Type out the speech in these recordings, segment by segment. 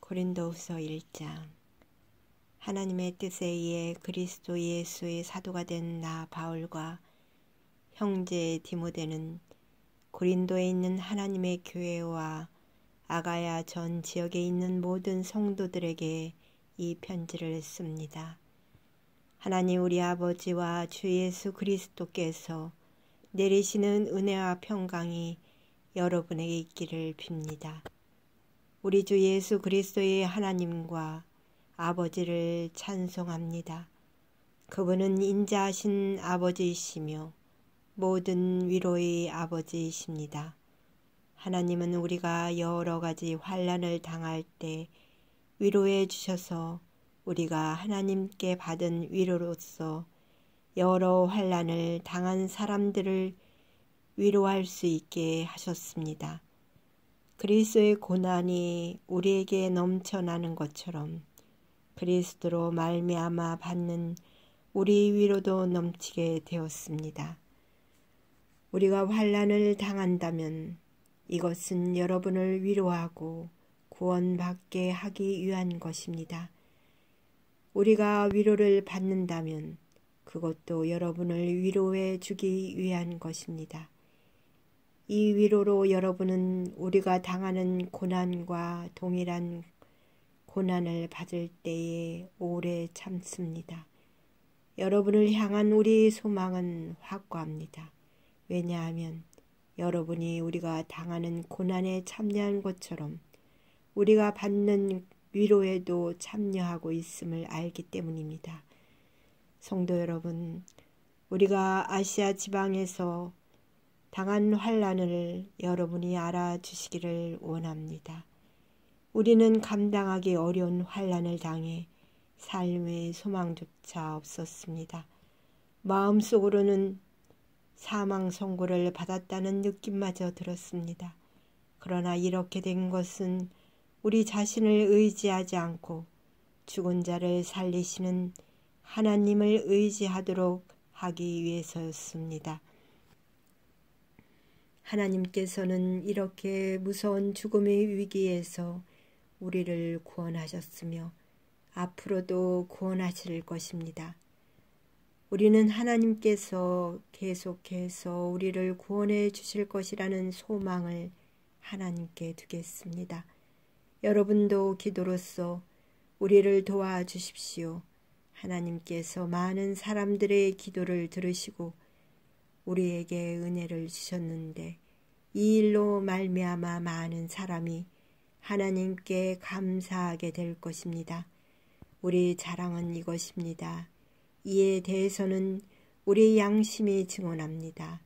고린도후서 1장. 하나님의 뜻에 의해 그리스도 예수의 사도가 된 나 바울과 형제 디모데는 고린도에 있는 하나님의 교회와 아가야 전 지역에 있는 모든 성도들에게 이 편지를 씁니다. 하나님 우리 아버지와 주 예수 그리스도께서 내리시는 은혜와 평강이 여러분에게 있기를 빕니다. 우리 주 예수 그리스도의 하나님과 아버지를 찬송합니다. 그분은 인자하신 아버지이시며 모든 위로의 아버지이십니다. 하나님은 우리가 여러 가지 환난을 당할 때 위로해 주셔서 우리가 하나님께 받은 위로로서 여러 환난을 당한 사람들을 위로할 수 있게 하셨습니다. 그리스도의 고난이 우리에게 넘쳐나는 것처럼 그리스도로 말미암아 받는 우리 위로도 넘치게 되었습니다. 우리가 환난을 당한다면 이것은 여러분을 위로하고 구원받게 하기 위한 것입니다. 우리가 위로를 받는다면 그것도 여러분을 위로해 주기 위한 것입니다. 이 위로로 여러분은 우리가 당하는 고난과 동일한 고난을 받을 때에 오래 참습니다. 여러분을 향한 우리 소망은 확고합니다. 왜냐하면 여러분이 우리가 당하는 고난에 참여한 것처럼 우리가 받는 위로에도 참여하고 있음을 알기 때문입니다. 성도 여러분, 우리가 아시아 지방에서 당한 환난을 여러분이 알아주시기를 원합니다. 우리는 감당하기 어려운 환난을 당해 삶의 소망조차 없었습니다. 마음속으로는 사망 선고를 받았다는 느낌마저 들었습니다. 그러나 이렇게 된 것은 우리 자신을 의지하지 않고 죽은 자를 살리시는 하나님을 의지하도록 하기 위해서였습니다. 하나님께서는 이렇게 무서운 죽음의 위기에서 우리를 구원하셨으며 앞으로도 구원하실 것입니다. 우리는 하나님께서 계속해서 우리를 구원해 주실 것이라는 소망을 하나님께 두겠습니다. 여러분도 기도로서 우리를 도와주십시오. 하나님께서 많은 사람들의 기도를 들으시고 우리에게 은혜를 주셨는데 이 일로 말미암아 많은 사람이 하나님께 감사하게 될 것입니다. 우리 자랑은 이것입니다. 이에 대해서는 우리 양심이 증언합니다.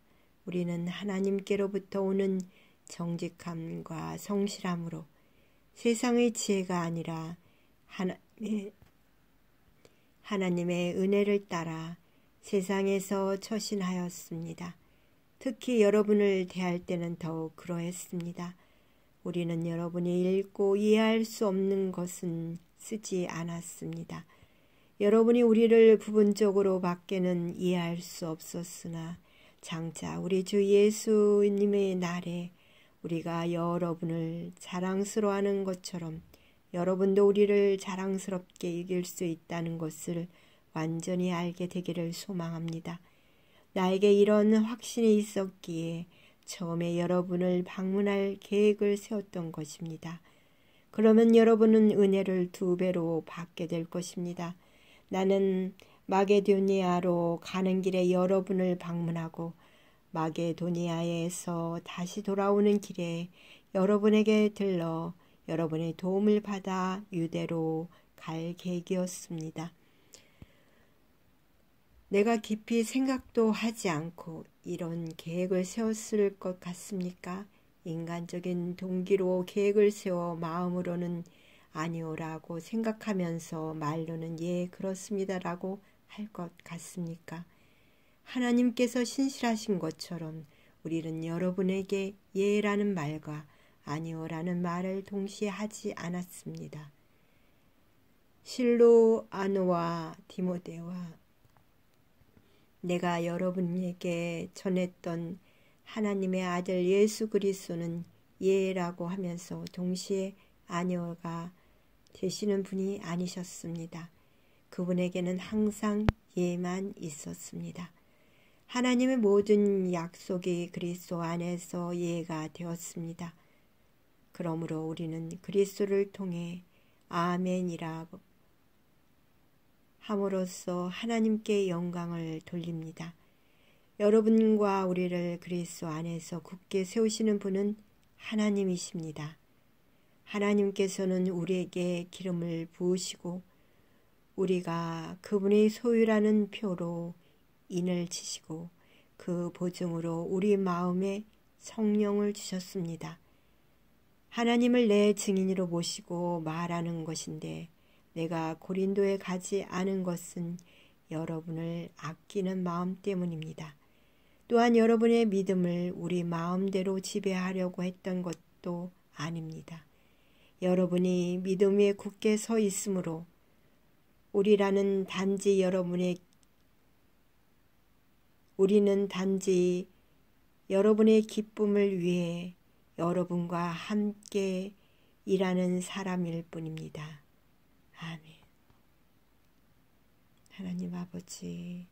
우리는 하나님께로부터 오는 정직함과 성실함으로 세상의 지혜가 아니라 하나님의 은혜를 따라 세상에서 처신하였습니다. 특히 여러분을 대할 때는 더욱 그러했습니다. 우리는 여러분이 읽고 이해할 수 없는 것은 쓰지 않았습니다. 여러분이 우리를 부분적으로 밖에는 이해할 수 없었으나 장차 우리 주 예수님의 날에 우리가 여러분을 자랑스러워하는 것처럼 여러분도 우리를 자랑스럽게 이길 수 있다는 것을 완전히 알게 되기를 소망합니다. 나에게 이런 확신이 있었기에 처음에 여러분을 방문할 계획을 세웠던 것입니다. 그러면 여러분은 은혜를 2배로 받게 될 것입니다. 나는 마게도니아로 가는 길에 여러분을 방문하고 마게도니아에서 다시 돌아오는 길에 여러분에게 들러 여러분의 도움을 받아 유대로 갈 계획이었습니다. 내가 깊이 생각도 하지 않고 이런 계획을 세웠을 것 같습니까? 인간적인 동기로 계획을 세워 마음으로는 아니오라고 생각하면서 말로는 예 그렇습니다라고 할 것 같습니까? 하나님께서 신실하신 것처럼 우리는 여러분에게 예라는 말과 아니오라는 말을 동시에 하지 않았습니다. 실로아노와 디모데와 내가 여러분에게 전했던 하나님의 아들 예수 그리스도는 예라고 하면서 동시에 아니오가 되시는 분이 아니셨습니다. 그분에게는 항상 예만 있었습니다. 하나님의 모든 약속이 그리스도 안에서 예가 되었습니다. 그러므로 우리는 그리스도를 통해 아멘이라 함으로써 하나님께 영광을 돌립니다. 여러분과 우리를 그리스도 안에서 굳게 세우시는 분은 하나님이십니다. 하나님께서는 우리에게 기름을 부으시고 우리가 그분의 소유라는 표로 인을 치시고 그 보증으로 우리 마음에 성령을 주셨습니다. 하나님을 내 증인으로 모시고 말하는 것인데 내가 고린도에 가지 않은 것은 여러분을 아끼는 마음 때문입니다. 또한 여러분의 믿음을 우리 마음대로 지배하려고 했던 것도 아닙니다. 여러분이 믿음 위에 굳게 서 있으므로 우리는 단지 여러분의 기쁨을 위해 여러분과 함께 일하는 사람일 뿐입니다. 아멘. 하나님 아버지,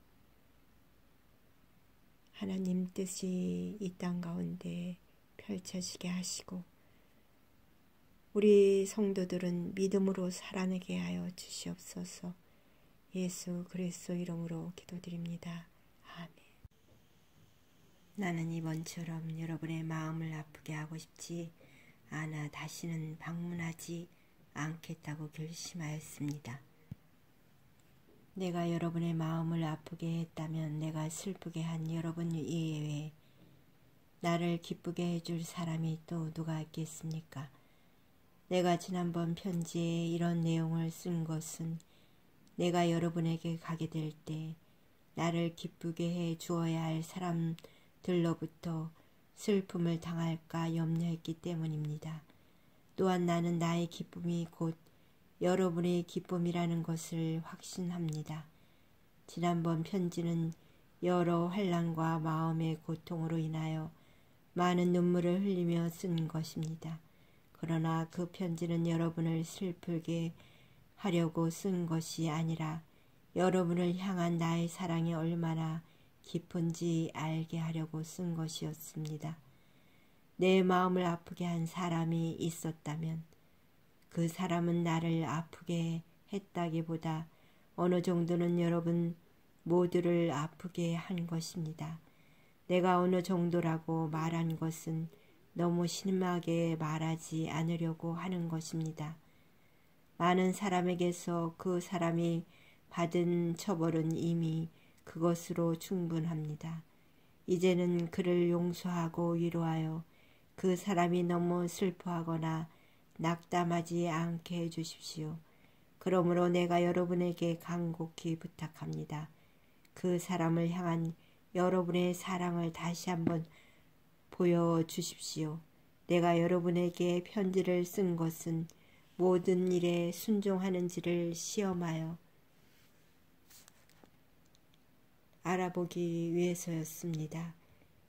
하나님 뜻이 이 땅 가운데 펼쳐지게 하시고 우리 성도들은 믿음으로 살아내게 하여 주시옵소서. 예수 그리스도 이름으로 기도드립니다. 아멘. 나는 이번처럼 여러분의 마음을 아프게 하고 싶지 않아 다시는 방문하지 않겠다고 결심하였습니다. 내가 여러분의 마음을 아프게 했다면 내가 슬프게 한 여러분 이외에 나를 기쁘게 해줄 사람이 또 누가 있겠습니까? 내가 지난번 편지에 이런 내용을 쓴 것은 내가 여러분에게 가게 될 때 나를 기쁘게 해 주어야 할 사람들로부터 슬픔을 당할까 염려했기 때문입니다. 또한 나는 나의 기쁨이 곧 여러분의 기쁨이라는 것을 확신합니다. 지난번 편지는 여러 환난과 마음의 고통으로 인하여 많은 눈물을 흘리며 쓴 것입니다. 그러나 그 편지는 여러분을 슬프게 하려고 쓴 것이 아니라 여러분을 향한 나의 사랑이 얼마나 깊은지 알게 하려고 쓴 것이었습니다. 내 마음을 아프게 한 사람이 있었다면 그 사람은 나를 아프게 했다기보다 어느 정도는 여러분 모두를 아프게 한 것입니다. 내가 어느 정도라고 말한 것은 너무 심하게 말하지 않으려고 하는 것입니다. 많은 사람에게서 그 사람이 받은 처벌은 이미 그것으로 충분합니다. 이제는 그를 용서하고 위로하여 그 사람이 너무 슬퍼하거나 낙담하지 않게 해주십시오. 그러므로 내가 여러분에게 간곡히 부탁합니다. 그 사람을 향한 여러분의 사랑을 다시 한번 보여주십시오. 내가 여러분에게 편지를 쓴 것은 모든 일에 순종하는지를 시험하여 알아보기 위해서였습니다.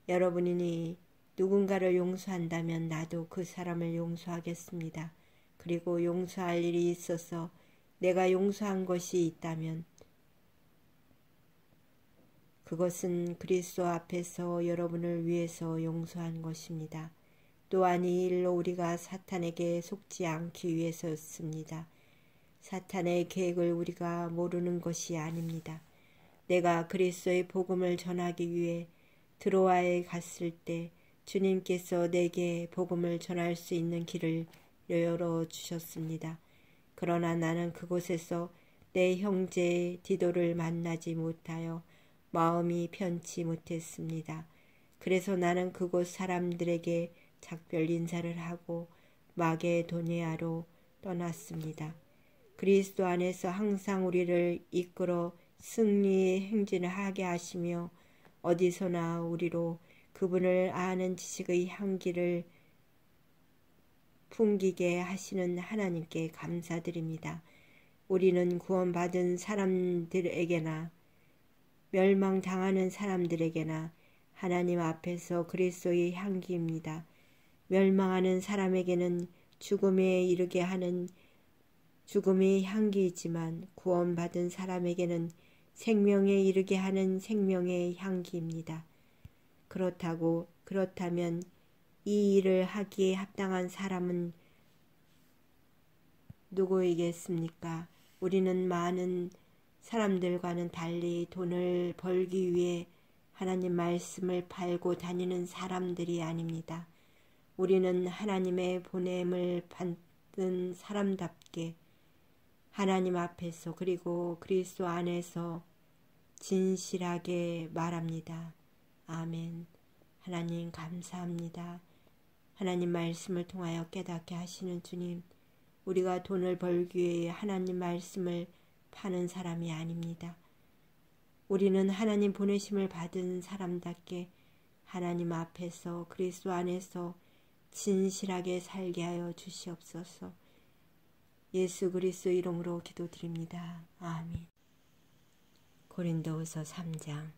여러분이 누군가를 용서한다면 나도 그 사람을 용서하겠습니다. 그리고 용서할 일이 있어서 내가 용서한 것이 있다면 그것은 그리스도 앞에서 여러분을 위해서 용서한 것입니다. 또한 이 일로 우리가 사탄에게 속지 않기 위해서였습니다. 사탄의 계획을 우리가 모르는 것이 아닙니다. 내가 그리스도의 복음을 전하기 위해 드로아에 갔을 때 주님께서 내게 복음을 전할 수 있는 길을 열어주셨습니다. 그러나 나는 그곳에서 내 형제 디도를 만나지 못하여 마음이 편치 못했습니다. 그래서 나는 그곳 사람들에게 작별 인사를 하고 마게도니아로 떠났습니다. 그리스도 안에서 항상 우리를 이끌어 승리의 행진을 하게 하시며 어디서나 우리로 그분을 아는 지식의 향기를 풍기게 하시는 하나님께 감사드립니다. 우리는 구원받은 사람들에게나 멸망당하는 사람들에게나 하나님 앞에서 그리스도의 향기입니다. 멸망하는 사람에게는 죽음에 이르게 하는 죽음이 향기이지만 구원받은 사람에게는 생명에 이르게 하는 생명의 향기입니다. 그렇다면 이 일을 하기에 합당한 사람은 누구이겠습니까? 우리는 많은 사람들과는 달리 돈을 벌기 위해 하나님 말씀을 팔고 다니는 사람들이 아닙니다. 우리는 하나님의 보냄을 받은 사람답게 하나님 앞에서 그리고 그리스도 안에서 진실하게 말합니다. 아멘. 하나님 감사합니다. 하나님 말씀을 통하여 깨닫게 하시는 주님, 우리가 돈을 벌기 위해 하나님 말씀을 파는 사람이 아닙니다. 우리는 하나님 보내심을 받은 사람답게 하나님 앞에서 그리스도 안에서 진실하게 살게 하여 주시옵소서. 예수 그리스도 이름으로 기도드립니다. 아멘. 고린도후서 3장.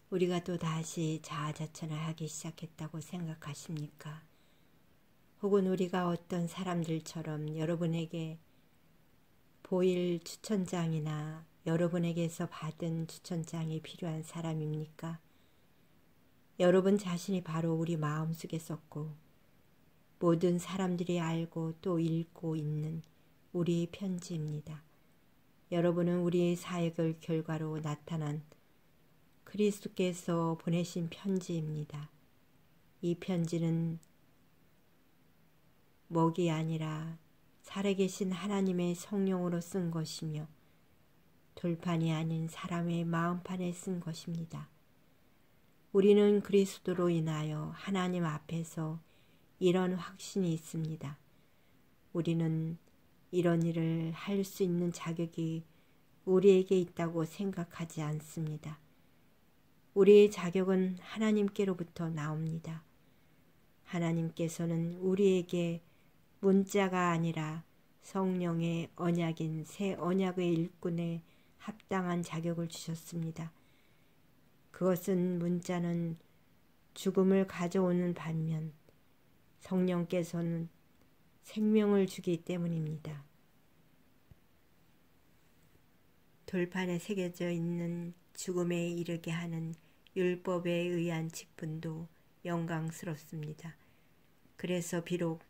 우리가 또 다시 자아자찬을 하기 시작했다고 생각하십니까? 혹은 우리가 어떤 사람들처럼 여러분에게 보일 추천장이나 여러분에게서 받은 추천장이 필요한 사람입니까? 여러분 자신이 바로 우리 마음속에 썼고 모든 사람들이 알고 또 읽고 있는 우리의 편지입니다. 여러분은 우리의 사역의 결과로 나타난 그리스도께서 보내신 편지입니다. 이 편지는 먹이 아니라 살아계신 하나님의 성령으로 쓴 것이며 돌판이 아닌 사람의 마음판에 쓴 것입니다. 우리는 그리스도로 인하여 하나님 앞에서 이런 확신이 있습니다. 우리는 이런 일을 할 수 있는 자격이 우리에게 있다고 생각하지 않습니다. 우리의 자격은 하나님께로부터 나옵니다. 하나님께서는 우리에게 문자가 아니라 성령의 언약인 새 언약의 일꾼에 합당한 자격을 주셨습니다. 그것은 문자는 죽음을 가져오는 반면 성령께서는 생명을 주기 때문입니다. 돌판에 새겨져 있는 죽음에 이르게 하는 율법에 의한 직분도 영광스럽습니다. 그래서 비록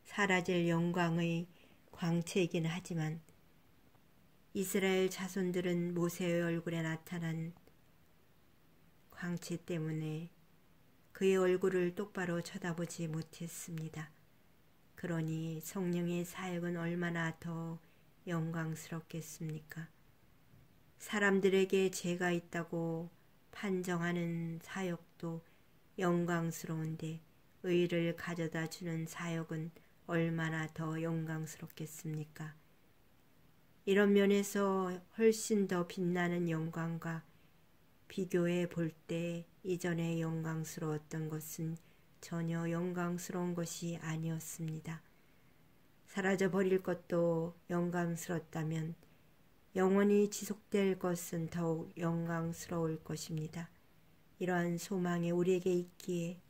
사라질 영광의 광채이긴 하지만 이스라엘 자손들은 모세의 얼굴에 나타난 광채 때문에 그의 얼굴을 똑바로 쳐다보지 못했습니다. 그러니 성령의 사역은 얼마나 더 영광스럽겠습니까? 사람들에게 죄가 있다고 판정하는 사역도 영광스러운데 의를 가져다 주는 사역은 얼마나 더 영광스럽겠습니까? 이런 면에서 훨씬 더 빛나는 영광과 비교해 볼 때 이전에 영광스러웠던 것은 전혀 영광스러운 것이 아니었습니다. 사라져 버릴 것도 영광스럽다면 영원히 지속될 것은 더욱 영광스러울 것입니다. 이러한 소망이 우리에게 있기에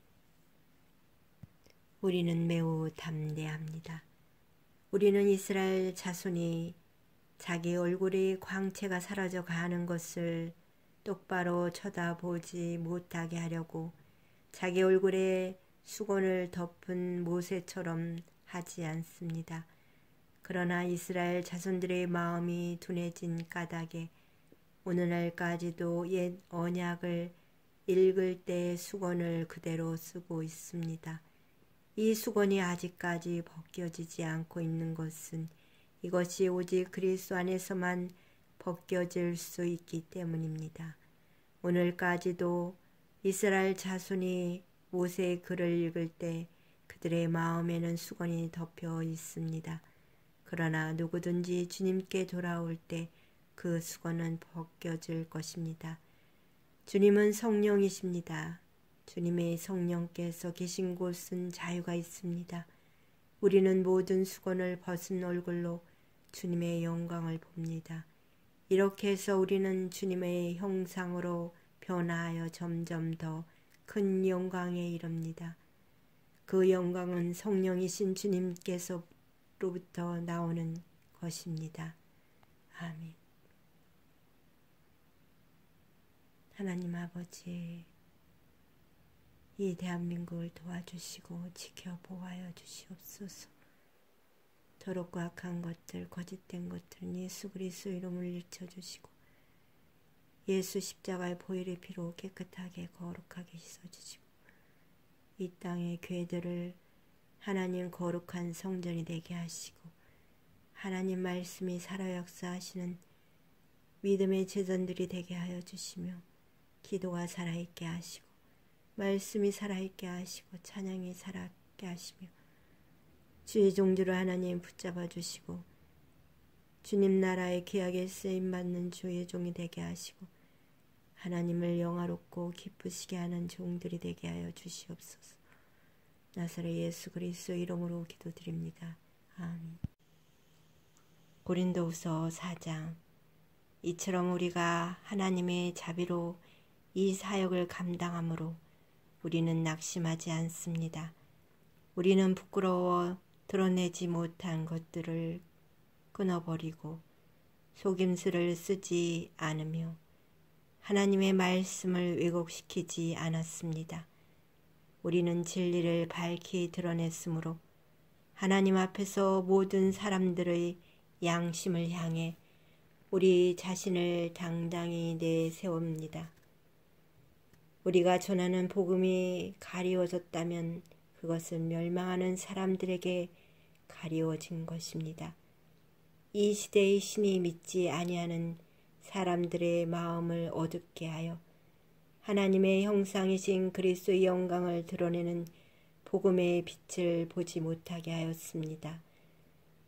우리는 매우 담대합니다. 우리는 이스라엘 자손이 자기 얼굴의 광채가 사라져 가는 것을 똑바로 쳐다보지 못하게 하려고 자기 얼굴에 수건을 덮은 모세처럼 하지 않습니다. 그러나 이스라엘 자손들의 마음이 둔해진 까닭에 오늘날까지도 옛 언약을 읽을 때 수건을 그대로 쓰고 있습니다. 이 수건이 아직까지 벗겨지지 않고 있는 것은 이것이 오직 그리스도 안에서만 벗겨질 수 있기 때문입니다. 오늘까지도 이스라엘 자손이 모세의 글을 읽을 때 그들의 마음에는 수건이 덮여 있습니다. 그러나 누구든지 주님께 돌아올 때 그 수건은 벗겨질 것입니다. 주님은 성령이십니다. 주님의 성령께서 계신 곳은 자유가 있습니다. 우리는 모든 수건을 벗은 얼굴로 주님의 영광을 봅니다. 이렇게 해서 우리는 주님의 형상으로 변화하여 점점 더 큰 영광에 이릅니다. 그 영광은 성령이신 주님께서로부터 나오는 것입니다. 아멘. 하나님 아버지, 이 대한민국을 도와주시고 지켜 보호하여 주시옵소서. 더럽고 악한 것들, 거짓된 것들은 예수 그리스도 이름을 일쳐주시고 예수 십자가의 보혈의 피로 깨끗하게 거룩하게 씻어주시고 이 땅의 교회들을 하나님 거룩한 성전이 되게 하시고 하나님 말씀이 살아 역사하시는 믿음의 제자들이 되게 하여 주시며 기도가 살아있게 하시고 말씀이 살아있게 하시고 찬양이 살아있게 하시며 주의 종들을 하나님 붙잡아 주시고 주님 나라의 귀하게 쓰임받는 주의 종이 되게 하시고 하나님을 영화롭고 기쁘시게 하는 종들이 되게 하여 주시옵소서. 나사렛 예수 그리스도 이름으로 기도드립니다. 아멘. 고린도후서 4장. 이처럼 우리가 하나님의 자비로 이 사역을 감당함으로 우리는 낙심하지 않습니다. 우리는 부끄러워 드러내지 못한 것들을 끊어버리고 속임수를 쓰지 않으며 하나님의 말씀을 왜곡시키지 않았습니다. 우리는 진리를 밝히 드러냈으므로 하나님 앞에서 모든 사람들의 양심을 향해 우리 자신을 당당히 내세웁니다. 우리가 전하는 복음이 가리워졌다면 그것은 멸망하는 사람들에게 가리워진 것입니다. 이 시대의 신이 믿지 아니하는 사람들의 마음을 어둡게 하여 하나님의 형상이신 그리스도의 영광을 드러내는 복음의 빛을 보지 못하게 하였습니다.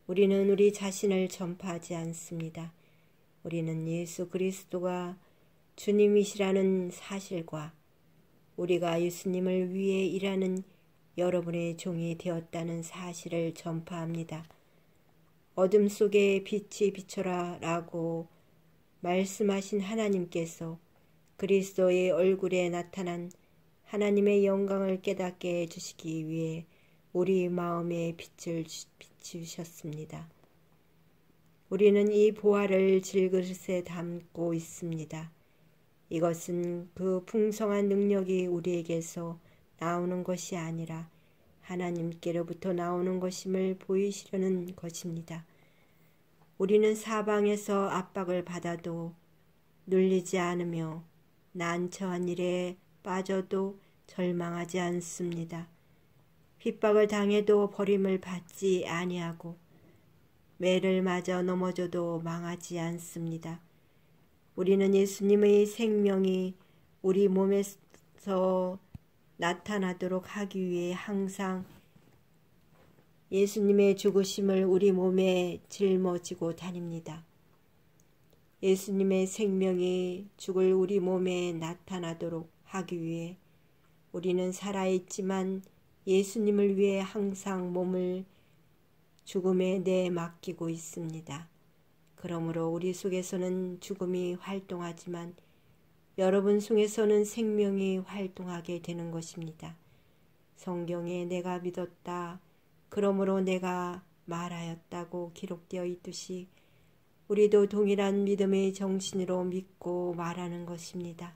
우리는 우리 자신을 전파하지 않습니다. 우리는 예수 그리스도가 주님이시라는 사실과 우리가 예수님을 위해 일하는 여러분의 종이 되었다는 사실을 전파합니다. 어둠 속에 빛이 비춰라 라고 말씀하신 하나님께서 그리스도의 얼굴에 나타난 하나님의 영광을 깨닫게 해주시기 위해 우리 마음에 빛을 비추셨습니다. 우리는 이 보화를 질그릇에 담고 있습니다. 이것은 그 풍성한 능력이 우리에게서 나오는 것이 아니라 하나님께로부터 나오는 것임을 보이시려는 것입니다. 우리는 사방에서 압박을 받아도 눌리지 않으며 난처한 일에 빠져도 절망하지 않습니다. 핍박을 당해도 버림을 받지 아니하고 매를 맞아 넘어져도 망하지 않습니다. 우리는 예수님의 생명이 우리 몸에서 나타나도록 하기 위해 항상 예수님의 죽으심을 우리 몸에 짊어지고 다닙니다. 예수님의 생명이 죽을 우리 몸에 나타나도록 하기 위해 우리는 살아있지만 예수님을 위해 항상 몸을 죽음에 내맡기고 있습니다. 그러므로 우리 속에서는 죽음이 활동하지만 여러분 속에서는 생명이 활동하게 되는 것입니다. 성경에 내가 믿었다, 그러므로 내가 말하였다고 기록되어 있듯이 우리도 동일한 믿음의 정신으로 믿고 말하는 것입니다.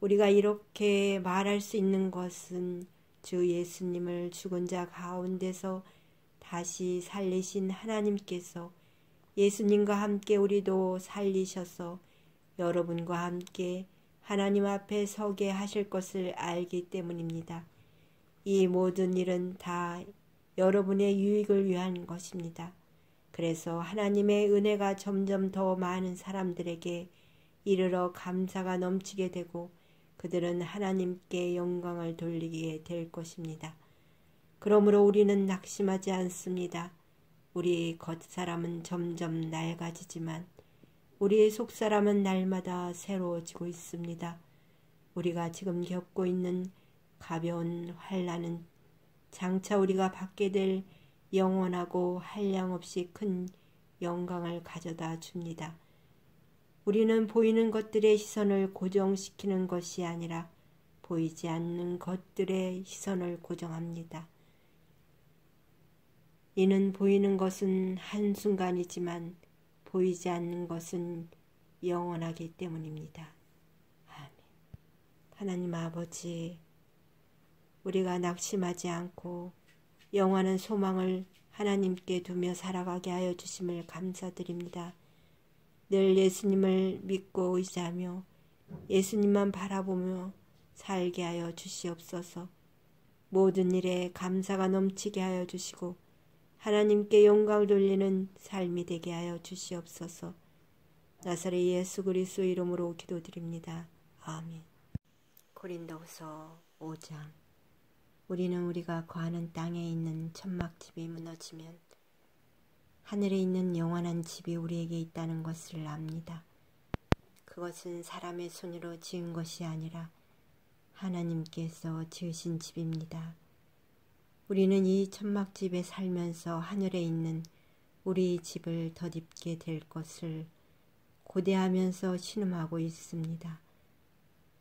우리가 이렇게 말할 수 있는 것은 주 예수님을 죽은 자 가운데서 다시 살리신 하나님께서 예수님과 함께 우리도 살리셔서 여러분과 함께 하나님 앞에 서게 하실 것을 알기 때문입니다. 이 모든 일은 다 여러분의 유익을 위한 것입니다. 그래서 하나님의 은혜가 점점 더 많은 사람들에게 이르러 감사가 넘치게 되고 그들은 하나님께 영광을 돌리게 될 것입니다. 그러므로 우리는 낙심하지 않습니다. 우리 겉사람은 점점 낡아지지만 우리의 속사람은 날마다 새로워지고 있습니다. 우리가 지금 겪고 있는 가벼운 환난은 장차 우리가 받게 될 영원하고 한량없이 큰 영광을 가져다 줍니다. 우리는 보이는 것들의 시선을 고정시키는 것이 아니라 보이지 않는 것들의 시선을 고정합니다. 이는 보이는 것은 한순간이지만 보이지 않는 것은 영원하기 때문입니다. 아멘. 하나님 아버지, 우리가 낙심하지 않고 영원한 소망을 하나님께 두며 살아가게 하여 주심을 감사드립니다. 늘 예수님을 믿고 의지하며 예수님만 바라보며 살게 하여 주시옵소서. 모든 일에 감사가 넘치게 하여 주시고 하나님께 영광을 돌리는 삶이 되게 하여 주시옵소서. 나사렛 예수 그리스도 이름으로 기도드립니다. 아멘. 고린도후서 5장. 우리는 우리가 거하는 땅에 있는 천막집이 무너지면 하늘에 있는 영원한 집이 우리에게 있다는 것을 압니다. 그것은 사람의 손으로 지은 것이 아니라 하나님께서 지으신 집입니다. 우리는 이 천막집에 살면서 하늘에 있는 우리 집을 덧입게 될 것을 고대하면서 신음하고 있습니다.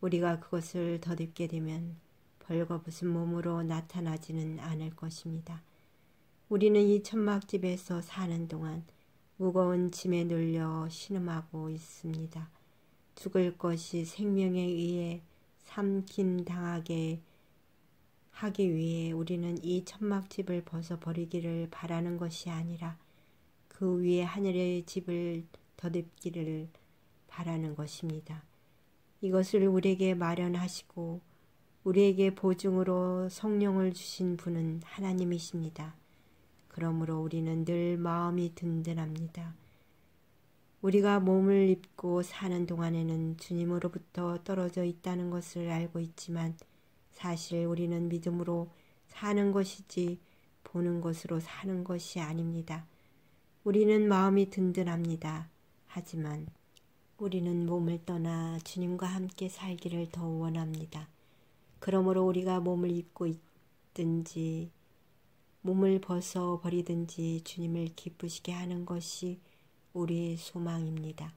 우리가 그것을 덧입게 되면 벌거벗은 몸으로 나타나지는 않을 것입니다. 우리는 이 천막집에서 사는 동안 무거운 짐에 눌려 신음하고 있습니다. 죽을 것이 생명에 의해 삼킴당하게 하기 위해 우리는 이 천막집을 벗어버리기를 바라는 것이 아니라 그 위에 하늘의 집을 덧입기를 바라는 것입니다. 이것을 우리에게 마련하시고 우리에게 보증으로 성령을 주신 분은 하나님이십니다. 그러므로 우리는 늘 마음이 든든합니다. 우리가 몸을 입고 사는 동안에는 주님으로부터 떨어져 있다는 것을 알고 있지만 사실 우리는 믿음으로 사는 것이지 보는 것으로 사는 것이 아닙니다. 우리는 마음이 든든합니다. 하지만 우리는 몸을 떠나 주님과 함께 살기를 더 원합니다. 그러므로 우리가 몸을 입고 있든지 몸을 벗어버리든지 주님을 기쁘시게 하는 것이 우리의 소망입니다.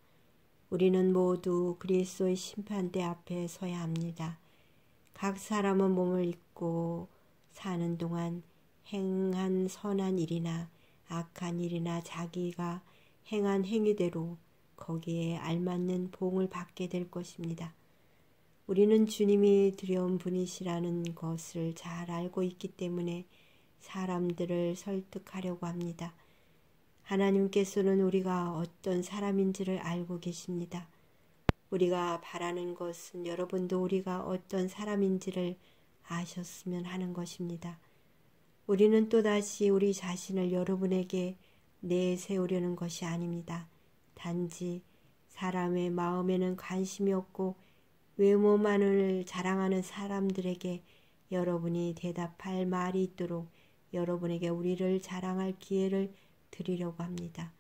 우리는 모두 그리스도의 심판대 앞에 서야 합니다. 각 사람은 몸을 입고 사는 동안 행한 선한 일이나 악한 일이나 자기가 행한 행위대로 거기에 알맞는 보응을 받게 될 것입니다. 우리는 주님이 두려운 분이시라는 것을 잘 알고 있기 때문에 사람들을 설득하려고 합니다. 하나님께서는 우리가 어떤 사람인지를 알고 계십니다. 우리가 바라는 것은 여러분도 우리가 어떤 사람인지를 아셨으면 하는 것입니다. 우리는 또다시 우리 자신을 여러분에게 내세우려는 것이 아닙니다. 단지 사람의 마음에는 관심이 없고 외모만을 자랑하는 사람들에게 여러분이 대답할 말이 있도록 여러분에게 우리를 자랑할 기회를 드리려고 합니다.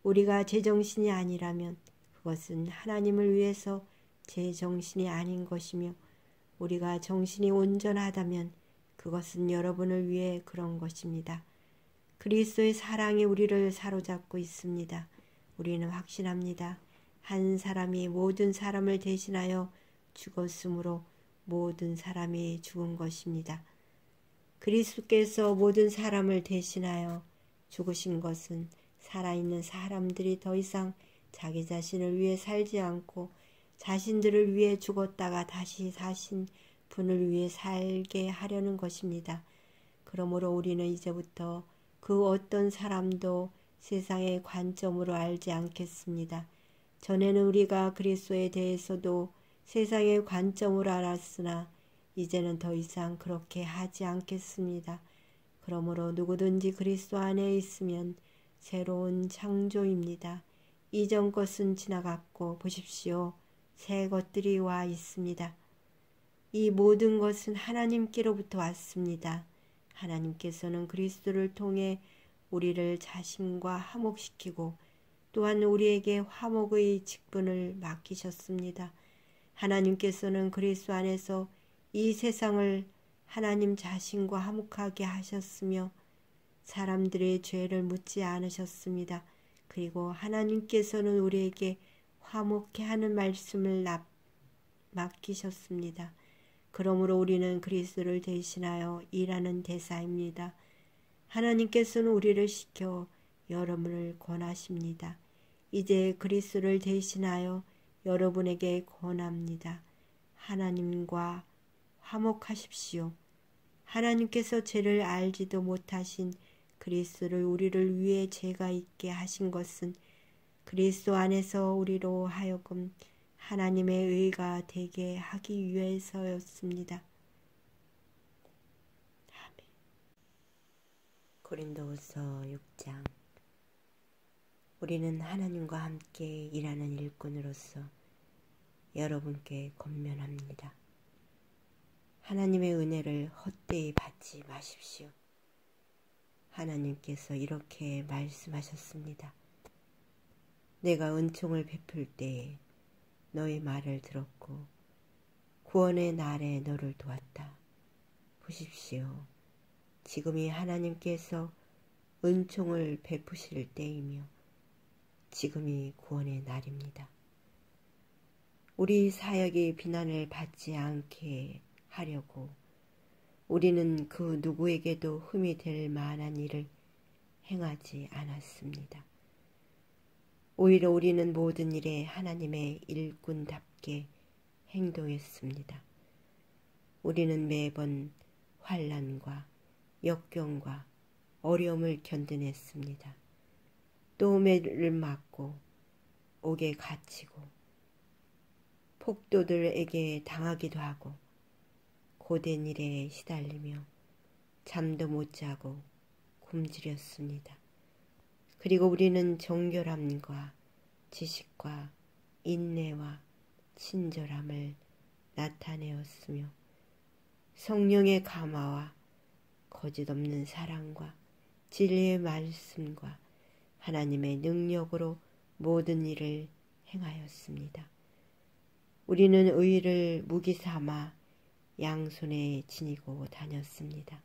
우리가 제정신이 아니라면 그것은 하나님을 위해서 제정신이 아닌 것이며 우리가 정신이 온전하다면 그것은 여러분을 위해 그런 것입니다. 그리스도의 사랑이 우리를 사로잡고 있습니다. 우리는 확신합니다. 한 사람이 모든 사람을 대신하여 죽었으므로 모든 사람이 죽은 것입니다. 그리스도께서 모든 사람을 대신하여 죽으신 것은 살아있는 사람들이 더 이상 자기 자신을 위해 살지 않고 자신들을 위해 죽었다가 다시 사신 분을 위해 살게 하려는 것입니다. 그러므로 우리는 이제부터 그 어떤 사람도 세상의 관점으로 알지 않겠습니다. 전에는 우리가 그리스도에 대해서도 세상의 관점으로 알았으나 이제는 더 이상 그렇게 하지 않겠습니다. 그러므로 누구든지 그리스도 안에 있으면 새로운 창조입니다. 이전 것은 지나갔고 보십시오. 새 것들이 와 있습니다. 이 모든 것은 하나님께로부터 왔습니다. 하나님께서는 그리스도를 통해 우리를 자신과 화목시키고 또한 우리에게 화목의 직분을 맡기셨습니다. 하나님께서는 그리스도 안에서 이 세상을 하나님 자신과 화목하게 하셨으며 사람들의 죄를 묻지 않으셨습니다. 그리고 하나님께서는 우리에게 화목케 하는 말씀을 맡기셨습니다. 그러므로 우리는 그리스도를 대신하여 일하는 대사입니다. 하나님께서는 우리를 시켜 여러분을 권하십니다. 이제 그리스도를 대신하여 여러분에게 권합니다. 하나님과 화목하십시오. 하나님께서 죄를 알지도 못하신 그리스도를 우리를 위해 죄가 있게 하신 것은 그리스도 안에서 우리로 하여금 하나님의 의가 되게 하기 위해서였습니다. 아멘. 고린도후서 6장. 우리는 하나님과 함께 일하는 일꾼으로서 여러분께 권면합니다. 하나님의 은혜를 헛되이 받지 마십시오. 하나님께서 이렇게 말씀하셨습니다. 내가 은총을 베풀 때에 너의 말을 들었고 구원의 날에 너를 도왔다. 보십시오. 지금이 하나님께서 은총을 베푸실 때이며 지금이 구원의 날입니다. 우리 사역이 비난을 받지 않게 하려고 우리는 그 누구에게도 흠이 될 만한 일을 행하지 않았습니다. 오히려 우리는 모든 일에 하나님의 일꾼답게 행동했습니다. 우리는 매번 환난과 역경과 어려움을 견뎌냈습니다. 또 매를 맞고 옥에 갇히고 폭도들에게 당하기도 하고 고된 일에 시달리며 잠도 못 자고 굶주렸습니다. 그리고 우리는 정결함과 지식과 인내와 친절함을 나타내었으며 성령의 감화와 거짓없는 사랑과 진리의 말씀과 하나님의 능력으로 모든 일을 행하였습니다. 우리는 의를 무기 삼아 양손에 지니고 다녔습니다.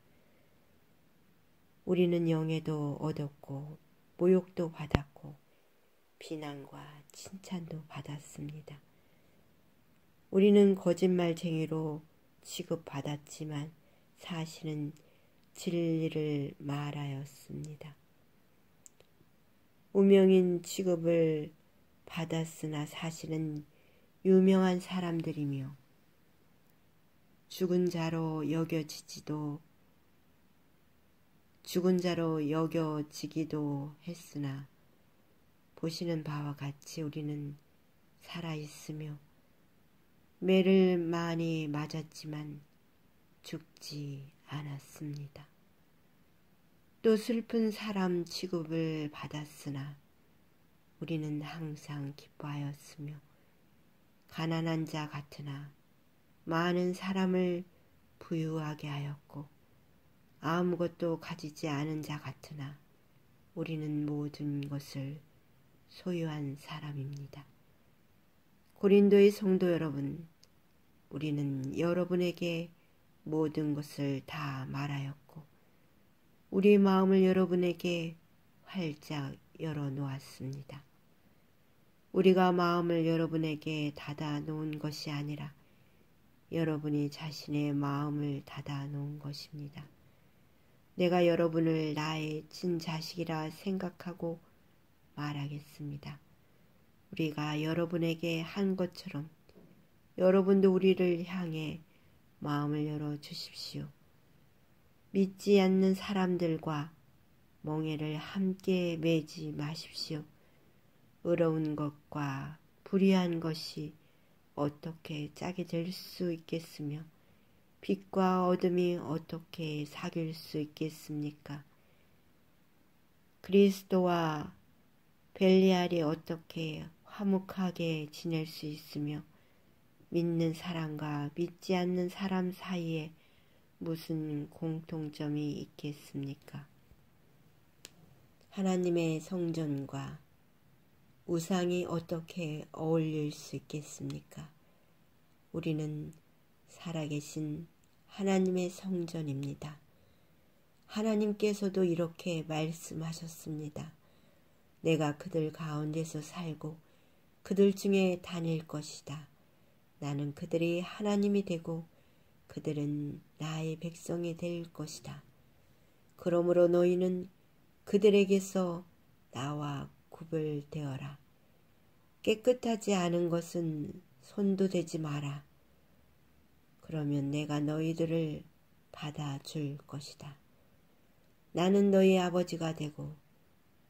우리는 영예도 얻었고 모욕도 받았고 비난과 칭찬도 받았습니다. 우리는 거짓말쟁이로 취급받았지만 사실은 진리를 말하였습니다. 우명인 취급을 받았으나 사실은 유명한 사람들이며 죽은 자로 여겨지기도 했으나 보시는 바와 같이 우리는 살아있으며 매를 많이 맞았지만 죽지 않았습니다. 또 슬픈 사람 취급을 받았으나 우리는 항상 기뻐하였으며 가난한 자 같으나 많은 사람을 부유하게 하였고 아무것도 가지지 않은 자 같으나 우리는 모든 것을 소유한 사람입니다. 고린도의 성도 여러분, 우리는 여러분에게 모든 것을 다 말하였고 우리 마음을 여러분에게 활짝 열어놓았습니다. 우리가 마음을 여러분에게 닫아 놓은 것이 아니라 여러분이 자신의 마음을 닫아 놓은 것입니다. 내가 여러분을 나의 친자식이라 생각하고 말하겠습니다. 우리가 여러분에게 한 것처럼 여러분도 우리를 향해 마음을 열어주십시오. 믿지 않는 사람들과 멍에를 함께 매지 마십시오. 의로운 것과 불의한 것이 어떻게 짝이 될 수 있겠으며 빛과 어둠이 어떻게 사귈 수 있겠습니까? 그리스도와 벨리알이 어떻게 화목하게 지낼 수 있으며 믿는 사람과 믿지 않는 사람 사이에 무슨 공통점이 있겠습니까? 하나님의 성전과 우상이 어떻게 어울릴 수 있겠습니까? 우리는 살아계신 하나님의 성전입니다. 하나님께서도 이렇게 말씀하셨습니다. 내가 그들 가운데서 살고 그들 중에 다닐 것이다. 나는 그들이 하나님이 되고 그들은 나의 백성이 될 것이다. 그러므로 너희는 그들에게서 나와 구별되어라. 깨끗하지 않은 것은 손도 대지 마라. 그러면 내가 너희들을 받아줄 것이다. 나는 너희 아버지가 되고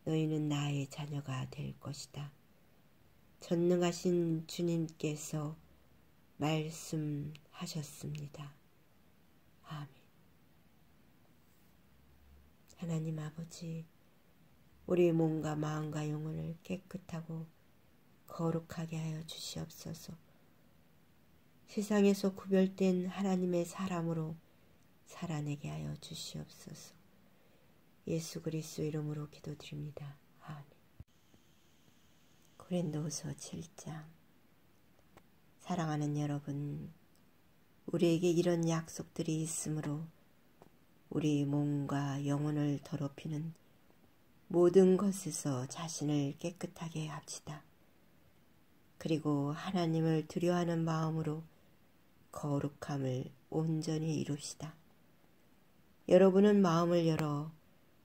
너희는 나의 자녀가 될 것이다. 전능하신 주님께서 말씀하셨습니다. 아멘. 하나님 아버지, 우리 몸과 마음과 영혼을 깨끗하고 거룩하게 하여 주시옵소서. 세상에서 구별된 하나님의 사람으로 살아내게 하여 주시옵소서. 예수 그리스도 이름으로 기도드립니다. 아멘. 고린도후서 7장. 사랑하는 여러분, 우리에게 이런 약속들이 있으므로 우리 몸과 영혼을 더럽히는 모든 것에서 자신을 깨끗하게 합시다. 그리고 하나님을 두려워하는 마음으로 거룩함을 온전히 이룹시다. 여러분은 마음을 열어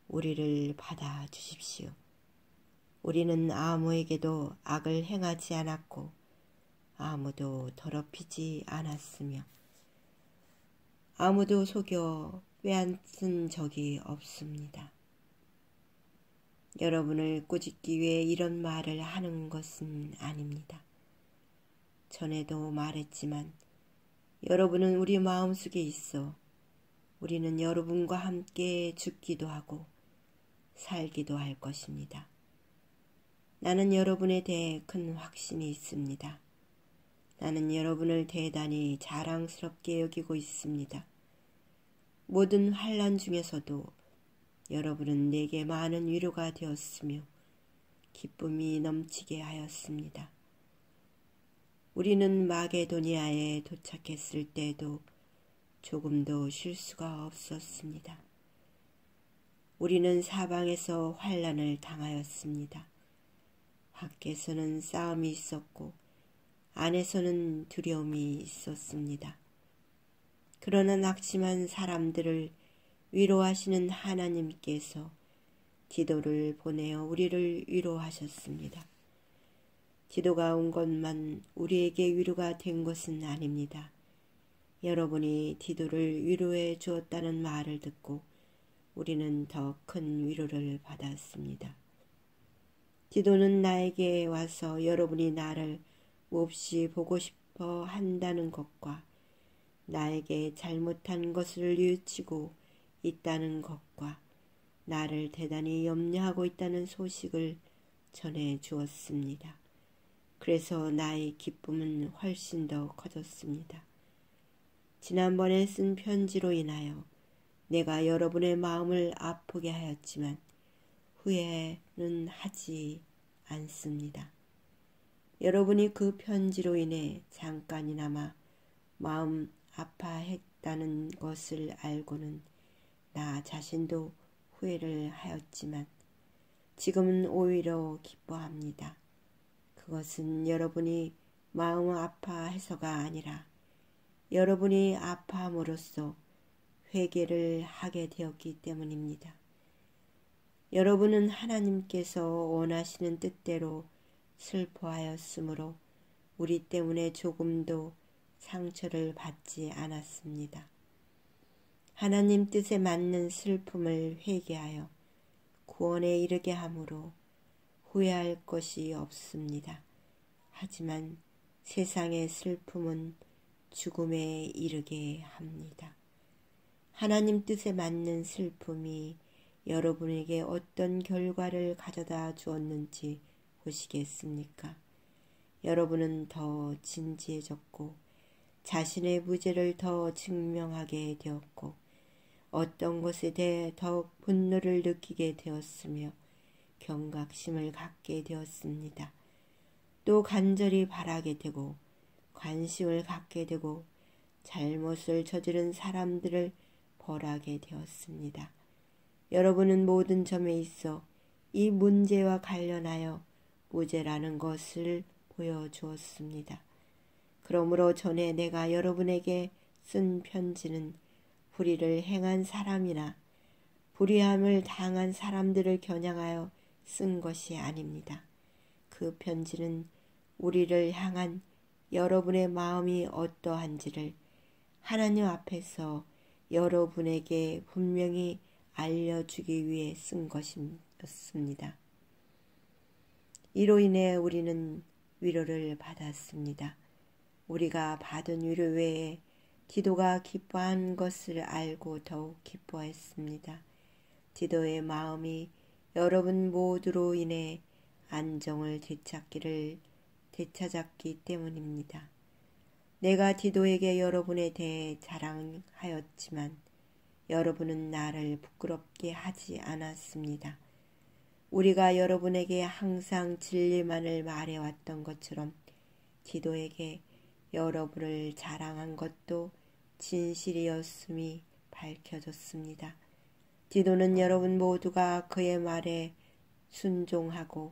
우리를 받아 주십시오. 우리는 아무에게도 악을 행하지 않았고 아무도 더럽히지 않았으며 아무도 속여 빼앗은 적이 없습니다. 여러분을 꾸짖기 위해 이런 말을 하는 것은 아닙니다. 전에도 말했지만 여러분은 우리 마음속에 있어 우리는 여러분과 함께 죽기도 하고 살기도 할 것입니다. 나는 여러분에 대해 큰 확신이 있습니다. 나는 여러분을 대단히 자랑스럽게 여기고 있습니다. 모든 환난 중에서도 여러분은 내게 많은 위로가 되었으며 기쁨이 넘치게 하였습니다. 우리는 마게도니아에 도착했을 때에도 조금도 쉴 수가 없었습니다. 우리는 사방에서 환난을 당하였습니다. 밖에서는 싸움이 있었고 안에서는 두려움이 있었습니다. 그러나 낙심한 사람들을 위로하시는 하나님께서 디도를 보내어 우리를 위로하셨습니다. 디도가 온 것만 우리에게 위로가 된 것은 아닙니다. 여러분이 디도를 위로해 주었다는 말을 듣고 우리는 더 큰 위로를 받았습니다. 디도는 나에게 와서 여러분이 나를 몹시 보고 싶어 한다는 것과 나에게 잘못한 것을 뉘우치고 있다는 것과 나를 대단히 염려하고 있다는 소식을 전해 주었습니다. 그래서 나의 기쁨은 훨씬 더 커졌습니다. 지난번에 쓴 편지로 인하여 내가 여러분의 마음을 아프게 하였지만 후회는 하지 않습니다. 여러분이 그 편지로 인해 잠깐이나마 마음 아파했다는 것을 알고는 나 자신도 후회를 하였지만 지금은 오히려 기뻐합니다. 그것은 여러분이 마음 아파해서가 아니라 여러분이 아파함으로써 회개를 하게 되었기 때문입니다. 여러분은 하나님께서 원하시는 뜻대로 슬퍼하였으므로 우리 때문에 조금도 상처를 받지 않았습니다. 하나님 뜻에 맞는 슬픔을 회개하여 구원에 이르게 하므로 후회할 것이 없습니다. 하지만 세상의 슬픔은 죽음에 이르게 합니다. 하나님 뜻에 맞는 슬픔이 여러분에게 어떤 결과를 가져다 주었는지 보시겠습니까? 여러분은 더 진지해졌고 자신의 무죄를 더 증명하게 되었고 어떤 것에 대해 더욱 분노를 느끼게 되었으며 경각심을 갖게 되었습니다. 또 간절히 바라게 되고 관심을 갖게 되고 잘못을 저지른 사람들을 벌하게 되었습니다. 여러분은 모든 점에 있어 이 문제와 관련하여 무죄라는 것을 보여주었습니다. 그러므로 전에 내가 여러분에게 쓴 편지는 불의를 행한 사람이나 불의함을 당한 사람들을 겨냥하여 쓴 것이 아닙니다. 그 편지는 우리를 향한 여러분의 마음이 어떠한지를 하나님 앞에서 여러분에게 분명히 알려주기 위해 쓴 것이었습니다. 이로 인해 우리는 위로를 받았습니다. 우리가 받은 위로 외에 디도가 기뻐한 것을 알고 더욱 기뻐했습니다. 디도의 마음이 여러분 모두로 인해 안정을 되찾았기 때문입니다. 내가 디도에게 여러분에 대해 자랑하였지만 여러분은 나를 부끄럽게 하지 않았습니다. 우리가 여러분에게 항상 진리만을 말해왔던 것처럼 디도에게 여러분을 자랑한 것도 진실이었음이 밝혀졌습니다. 디도는 여러분 모두가 그의 말에 순종하고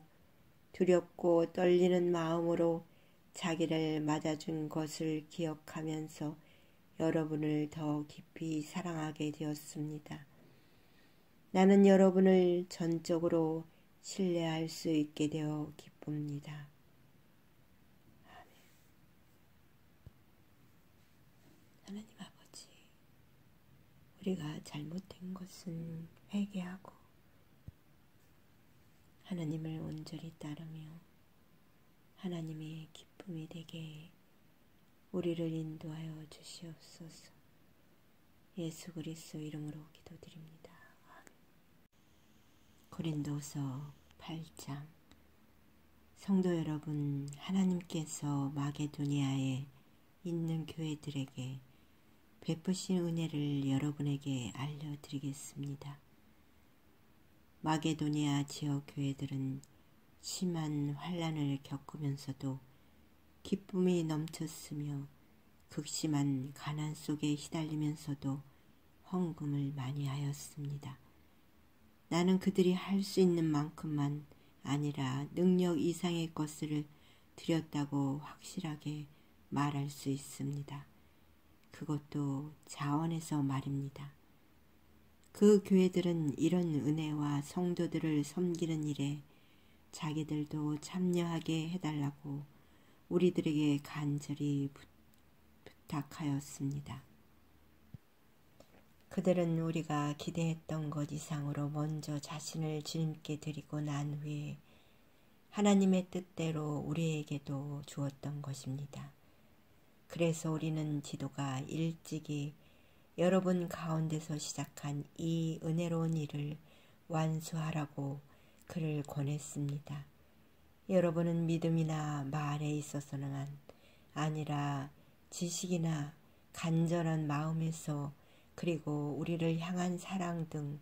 두렵고 떨리는 마음으로 자기를 맞아준 것을 기억하면서 여러분을 더 깊이 사랑하게 되었습니다. 나는 여러분을 전적으로 신뢰할 수 있게 되어 기쁩니다. 아멘. 하나님 아버지, 우리가 잘못된 것은 회개하고 하나님을 온전히 따르며 하나님의 기쁨이 되게 우리를 인도하여 주시옵소서. 예수 그리스도 이름으로 기도드립니다. 고린도서 8장. 성도 여러분, 하나님께서 마게도니아에 있는 교회들에게 베푸신 은혜를 여러분에게 알려드리겠습니다. 마게도니아 지역 교회들은 심한 환난을 겪으면서도 기쁨이 넘쳤으며 극심한 가난 속에 시달리면서도 헌금을 많이 하였습니다. 나는 그들이 할 수 있는 만큼만 아니라 능력 이상의 것을 드렸다고 확실하게 말할 수 있습니다. 그것도 자원에서 말입니다. 그 교회들은 이런 은혜와 성도들을 섬기는 일에 자기들도 참여하게 해달라고 우리들에게 간절히 부탁하였습니다. 그들은 우리가 기대했던 것 이상으로 먼저 자신을 주님께 드리고 난 후에 하나님의 뜻대로 우리에게도 주었던 것입니다. 그래서 우리는 디도가 일찍이 여러분 가운데서 시작한 이 은혜로운 일을 완수하라고 그를 권했습니다. 여러분은 믿음이나 말에 있어서만 아니라 지식이나 간절한 마음에서 그리고 우리를 향한 사랑 등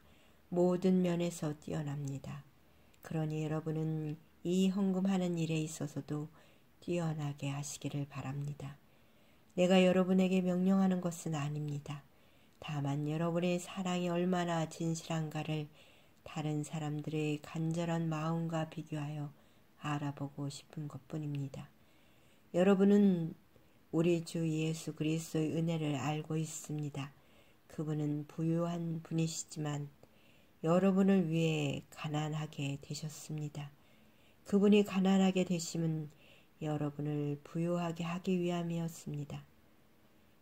모든 면에서 뛰어납니다. 그러니 여러분은 이 헌금하는 일에 있어서도 뛰어나게 하시기를 바랍니다. 내가 여러분에게 명령하는 것은 아닙니다. 다만 여러분의 사랑이 얼마나 진실한가를 다른 사람들의 간절한 마음과 비교하여 알아보고 싶은 것뿐입니다. 여러분은 우리 주 예수 그리스도의 은혜를 알고 있습니다. 그분은 부유한 분이시지만 여러분을 위해 가난하게 되셨습니다. 그분이 가난하게 되심은 여러분을 부유하게 하기 위함이었습니다.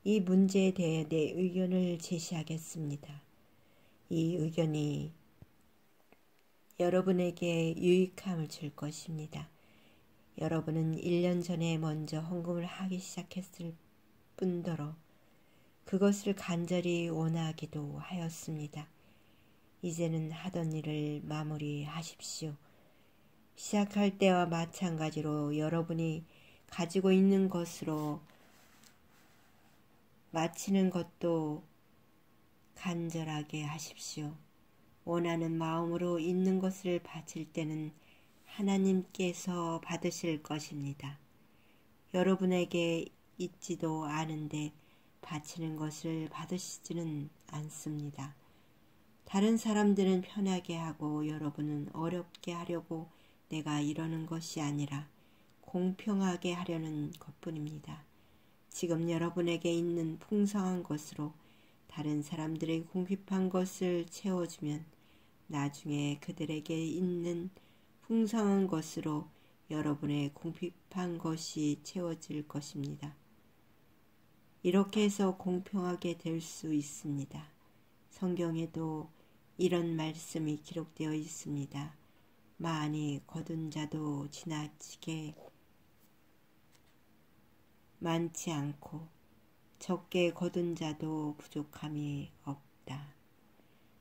이 문제에 대해 내 의견을 제시하겠습니다. 이 의견이 여러분에게 유익함을 줄 것입니다. 여러분은 1년 전에 먼저 헌금을 하기 시작했을 뿐더러 그것을 간절히 원하기도 하였습니다. 이제는 하던 일을 마무리하십시오. 시작할 때와 마찬가지로 여러분이 가지고 있는 것으로 마치는 것도 간절하게 하십시오. 원하는 마음으로 있는 것을 바칠 때는 하나님께서 받으실 것입니다. 여러분에게 있지도 않은데 바치는 것을 받으시지는 않습니다. 다른 사람들은 편하게 하고 여러분은 어렵게 하려고 내가 이러는 것이 아니라 공평하게 하려는 것뿐입니다. 지금 여러분에게 있는 풍성한 것으로 다른 사람들의 궁핍한 것을 채워주면 나중에 그들에게 있는 풍성한 것으로 여러분의 궁핍한 것이 채워질 것입니다. 이렇게 해서 공평하게 될 수 있습니다. 성경에도 이런 말씀이 기록되어 있습니다. 많이 거둔 자도 지나치게 많지 않고 적게 거둔 자도 부족함이 없다.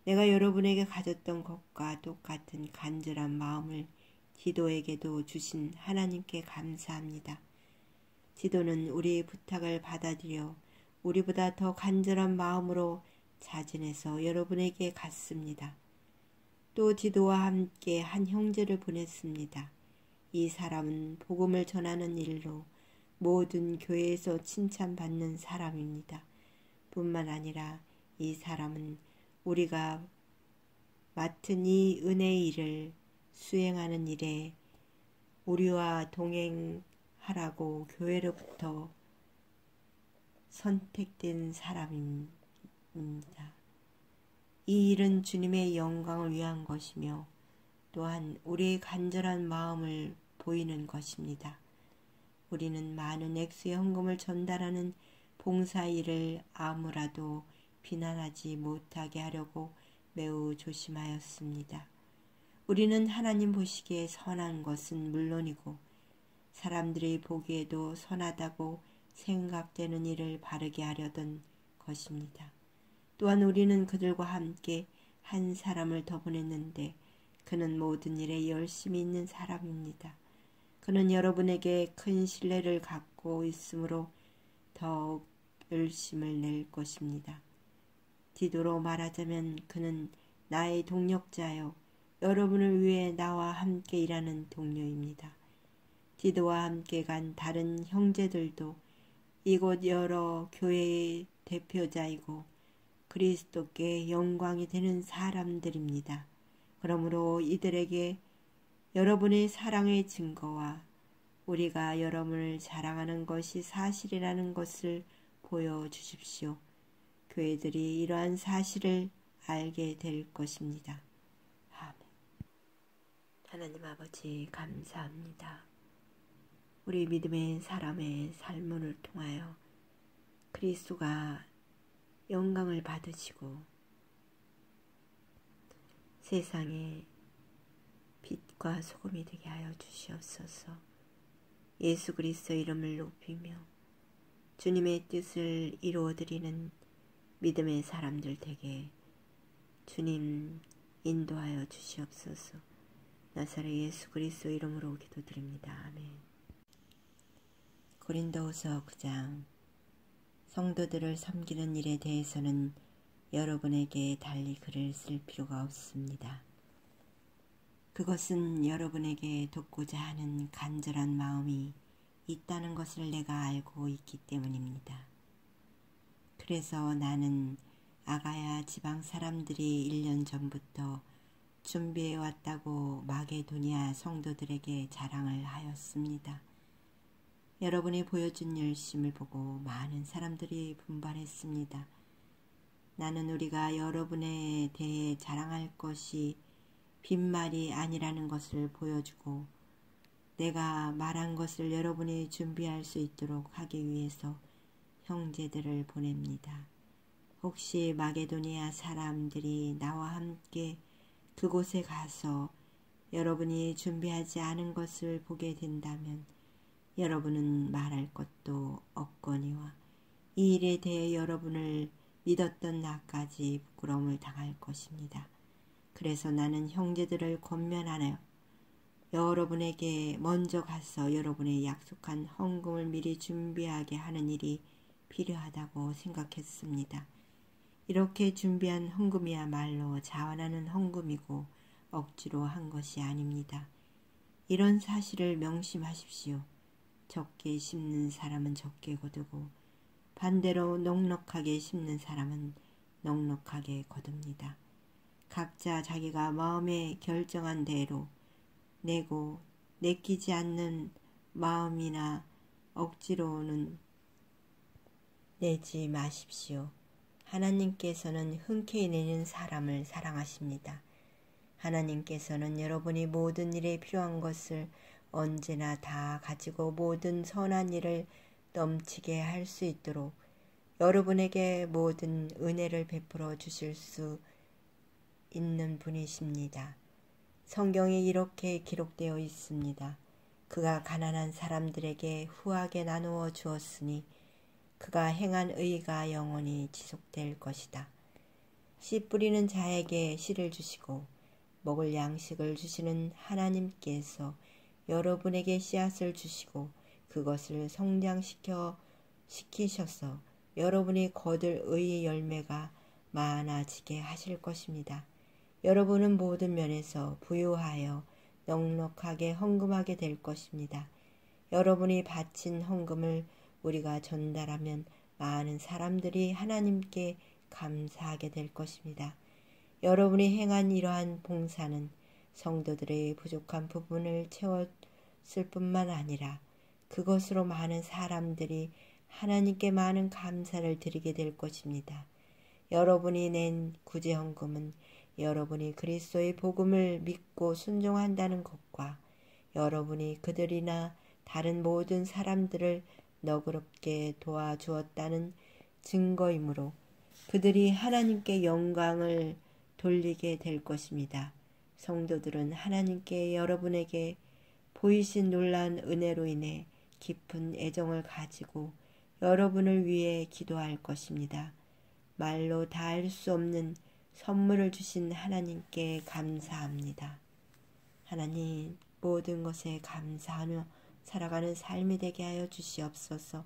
내가 여러분에게 가졌던 것과 똑같은 간절한 마음을 디도에게도 주신 하나님께 감사합니다. 디도는 우리의 부탁을 받아들여 우리보다 더 간절한 마음으로 자진해서 여러분에게 갔습니다. 또 디도와 함께 한 형제를 보냈습니다. 이 사람은 복음을 전하는 일로 모든 교회에서 칭찬받는 사람입니다. 뿐만 아니라 이 사람은 우리가 맡은 이 은혜의 일을 수행하는 일에 우리와 동행하라고 교회로부터 선택된 사람입니다. 이 일은 주님의 영광을 위한 것이며 또한 우리의 간절한 마음을 보이는 것입니다. 우리는 많은 액수의 헌금을 전달하는 봉사일을 아무라도 비난하지 못하게 하려고 매우 조심하였습니다. 우리는 하나님 보시기에 선한 것은 물론이고 사람들이 보기에도 선하다고 생각되는 일을 바르게 하려던 것입니다. 또한 우리는 그들과 함께 한 사람을 더 보냈는데 그는 모든 일에 열심히 있는 사람입니다. 그는 여러분에게 큰 신뢰를 갖고 있으므로 더욱 열심을 낼 것입니다. 디도로 말하자면 그는 나의 동력자요 여러분을 위해 나와 함께 일하는 동료입니다. 디도와 함께 간 다른 형제들도 이곳 여러 교회의 대표자이고 그리스도께 영광이 되는 사람들입니다. 그러므로 이들에게 여러분의 사랑의 증거와 우리가 여러분을 사랑하는 것이 사실이라는 것을 보여주십시오. 교회들이 이러한 사실을 알게 될 것입니다. 아멘. 하나님 아버지 감사합니다. 우리 믿음의 사람의 삶을 통하여 그리스도가 영광을 받으시고 세상에 빛과 소금이 되게 하여 주시옵소서. 예수 그리스도 이름을 높이며 주님의 뜻을 이루어드리는 믿음의 사람들 되게 주님 인도하여 주시옵소서. 나사렛 예수 그리스도 이름으로 기도드립니다. 아멘. 고린도후서 9장. 성도들을 섬기는 일에 대해서는 여러분에게 달리 글을 쓸 필요가 없습니다. 그것은 여러분에게 돕고자 하는 간절한 마음이 있다는 것을 내가 알고 있기 때문입니다. 그래서 나는 아가야 지방 사람들이 1년 전부터 준비해왔다고 마게도니아 성도들에게 자랑을 하였습니다. 여러분이 보여준 열심을 보고 많은 사람들이 분발했습니다. 나는 우리가 여러분에 대해 자랑할 것이 빈말이 아니라는 것을 보여주고 내가 말한 것을 여러분이 준비할 수 있도록 하기 위해서 형제들을 보냅니다. 혹시 마게도니아 사람들이 나와 함께 그곳에 가서 여러분이 준비하지 않은 것을 보게 된다면 여러분은 말할 것도 없거니와 이 일에 대해 여러분을 믿었던 나까지 부끄러움을 당할 것입니다. 그래서 나는 형제들을 권면하여 여러분에게 먼저 가서 여러분의 약속한 헌금을 미리 준비하게 하는 일이 필요하다고 생각했습니다. 이렇게 준비한 헌금이야말로 자원하는 헌금이고 억지로 한 것이 아닙니다. 이런 사실을 명심하십시오. 적게 심는 사람은 적게 거두고 반대로 넉넉하게 심는 사람은 넉넉하게 거둡니다. 각자 자기가 마음에 결정한 대로 내고 내키지 않는 마음이나 억지로는 내지 마십시오. 하나님께서는 흔쾌히 내는 사람을 사랑하십니다. 하나님께서는 여러분이 모든 일에 필요한 것을 언제나 다 가지고 모든 선한 일을 넘치게 할 수 있도록 여러분에게 모든 은혜를 베풀어 주실 수 있는 분이십니다. 성경에 이렇게 기록되어 있습니다. 그가 가난한 사람들에게 후하게 나누어 주었으니 그가 행한 의가 영원히 지속될 것이다. 씨 뿌리는 자에게 씨를 주시고 먹을 양식을 주시는 하나님께서 여러분에게 씨앗을 주시고 그것을 성장시키셔서 여러분이 거둘 의의 열매가 많아지게 하실 것입니다. 여러분은 모든 면에서 부유하여 넉넉하게 헌금하게 될 것입니다. 여러분이 바친 헌금을 우리가 전달하면 많은 사람들이 하나님께 감사하게 될 것입니다. 여러분이 행한 이러한 봉사는 성도들의 부족한 부분을 채웠을 뿐만 아니라 그것으로 많은 사람들이 하나님께 많은 감사를 드리게 될 것입니다. 여러분이 낸 구제헌금은 여러분이 그리스도의 복음을 믿고 순종한다는 것과 여러분이 그들이나 다른 모든 사람들을 너그럽게 도와주었다는 증거이므로 그들이 하나님께 영광을 돌리게 될 것입니다. 성도들은 하나님께 여러분에게 보이신 놀라운 은혜로 인해 깊은 애정을 가지고 여러분을 위해 기도할 것입니다. 말로 다 알 수 없는 선물을 주신 하나님께 감사합니다. 하나님, 모든 것에 감사하며 살아가는 삶이 되게 하여 주시옵소서.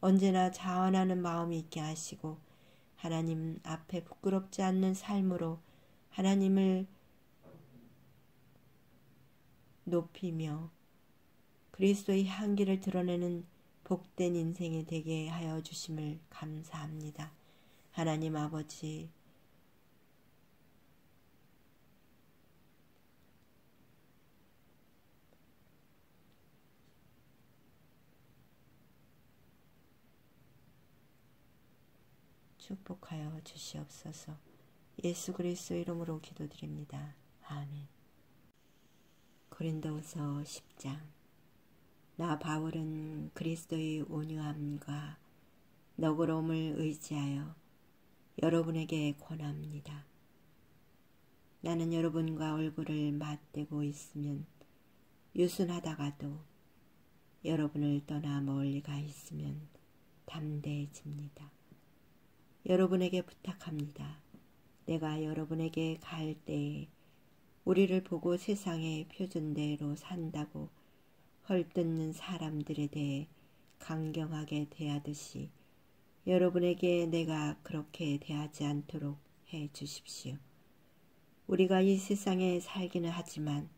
언제나 자원하는 마음이 있게 하시고 하나님 앞에 부끄럽지 않는 삶으로 하나님을 높이며 그리스도의 향기를 드러내는 복된 인생이 되게 하여 주심을 감사합니다. 하나님 아버지, 축복하여 주시옵소서. 예수 그리스도 이름으로 기도드립니다. 아멘. 고린도후서 10장. 나 바울은 그리스도의 온유함과 너그러움을 의지하여 여러분에게 권합니다. 나는 여러분과 얼굴을 맞대고 있으면 유순하다가도 여러분을 떠나 멀리 가 있으면 담대해집니다. 여러분에게 부탁합니다. 내가 여러분에게 갈 때에 우리를 보고 세상의 표준대로 산다고 헐뜯는 사람들에 대해 강경하게 대하듯이 여러분에게 내가 그렇게 대하지 않도록 해 주십시오. 우리가 이 세상에 살기는 하지만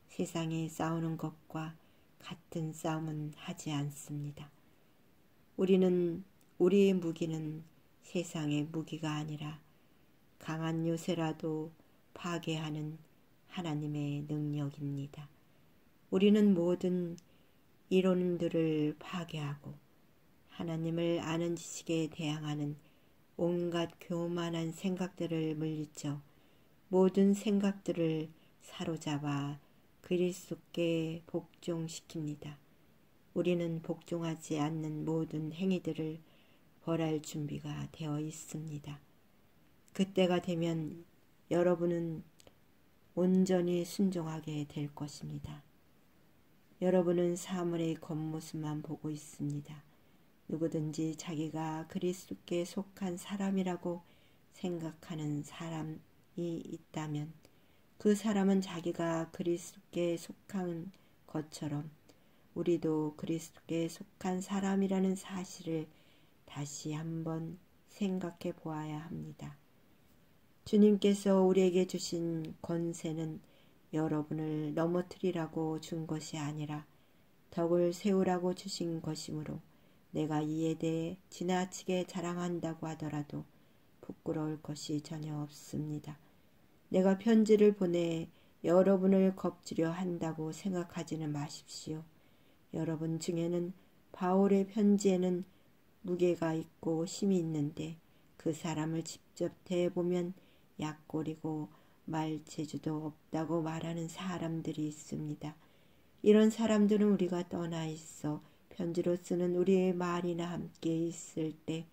세상이 싸우는 것과 같은 싸움은 하지 않습니다. 우리의 무기는 세상의 무기가 아니라 강한 요새라도 파괴하는 하나님의 능력입니다. 우리는 모든 이론들을 파괴하고 하나님을 아는 지식에 대항하는 온갖 교만한 생각들을 물리쳐 모든 생각들을 사로잡아 그리스도께 복종시킵니다. 우리는 복종하지 않는 모든 행위들을 벌할 준비가 되어 있습니다. 그때가 되면 여러분은 온전히 순종하게 될 것입니다. 여러분은 사물의 겉모습만 보고 있습니다. 누구든지 자기가 그리스도께 속한 사람이라고 생각하는 사람이 있다면 그 사람은 자기가 그리스도께 속한 것처럼 우리도 그리스도께 속한 사람이라는 사실을 다시 한번 생각해 보아야 합니다. 주님께서 우리에게 주신 권세는 여러분을 넘어뜨리라고 준 것이 아니라 덕을 세우라고 주신 것이므로 내가 이에 대해 지나치게 자랑한다고 하더라도 부끄러울 것이 전혀 없습니다. 내가 편지를 보내 여러분을 겁주려 한다고 생각하지는 마십시오. 여러분 중에는 바울의 편지에는 무게가 있고 힘이 있는데 그 사람을 직접 대해보면 약골이고 말재주도 없다고 말하는 사람들이 있습니다. 이런 사람들은 우리가 떠나 있어 편지로 쓰는 우리의 말이나 함께 있을 때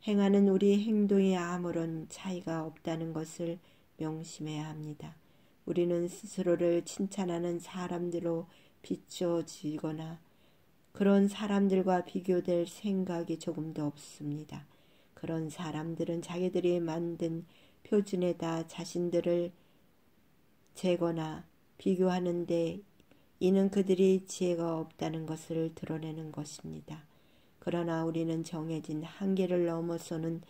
행하는 우리 행동에 아무런 차이가 없다는 것을 명심해야 합니다. 우리는 스스로를 칭찬하는 사람들로 비춰지거나 그런 사람들과 비교될 생각이 조금도 없습니다. 그런 사람들은 자기들이 만든 표준에다 자신들을 재거나 비교하는데 이는 그들이 지혜가 없다는 것을 드러내는 것입니다. 그러나 우리는 정해진 한계를 넘어서는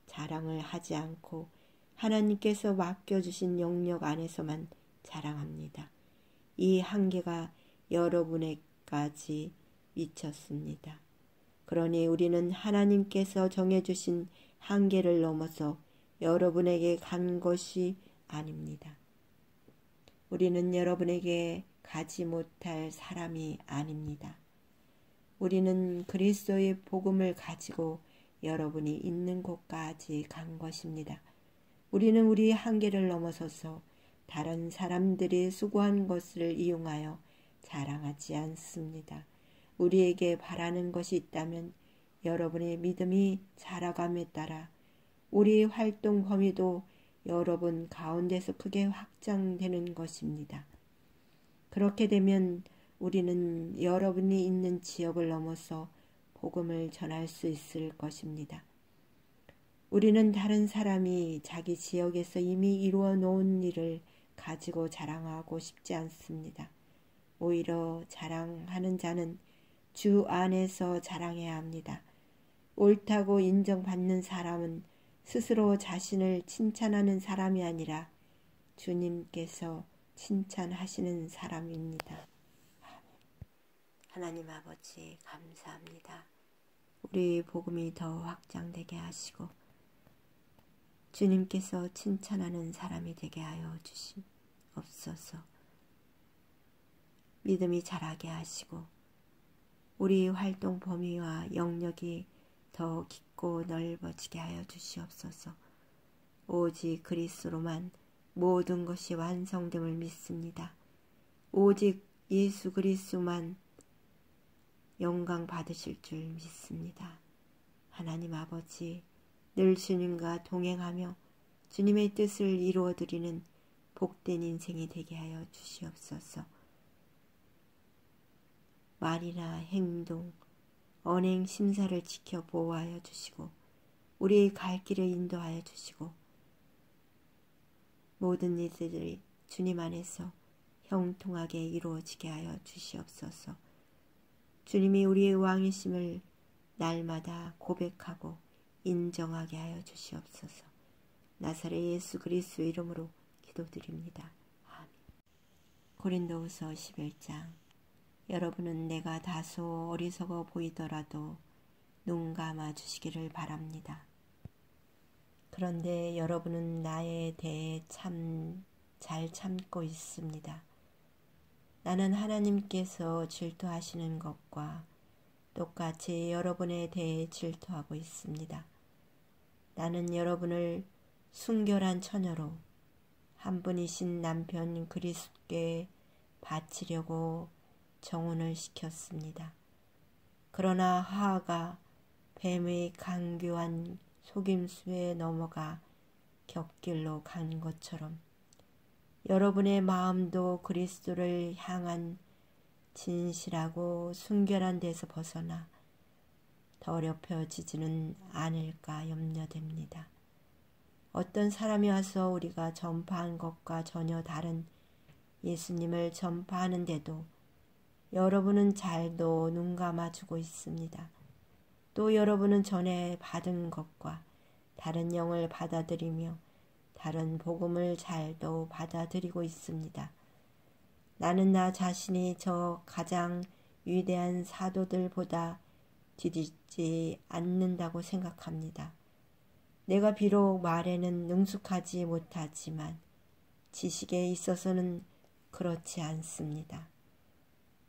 자랑을 하지 않고 하나님께서 맡겨주신 영역 안에서만 자랑합니다. 이 한계가 여러분에까지 미쳤습니다. 그러니 우리는 하나님께서 정해주신 한계를 넘어서 여러분에게 간 것이 아닙니다. 우리는 여러분에게 가지 못할 사람이 아닙니다. 우리는 그리스도의 복음을 가지고 여러분이 있는 곳까지 간 것입니다. 우리는 우리 한계를 넘어서서 다른 사람들이 수고한 것을 이용하여 자랑하지 않습니다. 우리에게 바라는 것이 있다면 여러분의 믿음이 자라감에 따라 우리의 활동 범위도 여러분 가운데서 크게 확장되는 것입니다. 그렇게 되면 우리는 여러분이 있는 지역을 넘어서 복음을 전할 수 있을 것입니다. 우리는 다른 사람이 자기 지역에서 이미 이루어 놓은 일을 가지고 자랑하고 싶지 않습니다. 오히려 자랑하는 자는 주 안에서 자랑해야 합니다. 옳다고 인정받는 사람은 스스로 자신을 칭찬하는 사람이 아니라 주님께서 칭찬하시는 사람입니다. 하나님 아버지 감사합니다. 우리 복음이 더 확장되게 하시고 주님께서 칭찬하는 사람이 되게 하여 주시옵소서. 믿음이 자라게 하시고 우리 활동 범위와 영역이 더 깊고 넓어지게 하여 주시옵소서. 오직 그리스도로만 모든 것이 완성됨을 믿습니다. 오직 예수 그리스도만 영광 받으실 줄 믿습니다. 하나님 아버지, 늘 주님과 동행하며 주님의 뜻을 이루어드리는 복된 인생이 되게 하여 주시옵소서. 말이나 행동, 언행, 심사를 지켜 보호하여 주시고 우리의 갈 길을 인도하여 주시고 모든 일들이 주님 안에서 형통하게 이루어지게 하여 주시옵소서. 주님이 우리의 왕이심을 날마다 고백하고 인정하게 하여 주시옵소서. 나사렛 예수 그리스도의 이름으로 기도드립니다. 아멘. 고린도후서 11장. 여러분은 내가 다소 어리석어 보이더라도 눈 감아 주시기를 바랍니다. 그런데 여러분은 나에 대해 참 잘 참고 있습니다. 나는 하나님께서 질투하시는 것과 똑같이 여러분에 대해 질투하고 있습니다. 나는 여러분을 순결한 처녀로 한 분이신 남편 그리스도께 바치려고 정혼을 시켰습니다. 그러나 하하가 뱀의 간교한 속임수에 넘어가 곁길로 간 것처럼 여러분의 마음도 그리스도를 향한 진실하고 순결한 데서 벗어나 더럽혀지지는 않을까 염려됩니다. 어떤 사람이 와서 우리가 전파한 것과 전혀 다른 예수님을 전파하는데도 여러분은 잘도 눈 감아주고 있습니다. 또 여러분은 전에 받은 것과 다른 영을 받아들이며 다른 복음을 잘도 받아들이고 있습니다. 나는 나 자신이 저 가장 위대한 사도들보다 뒤지지 않는다고 생각합니다. 내가 비록 말에는 능숙하지 못하지만 지식에 있어서는 그렇지 않습니다.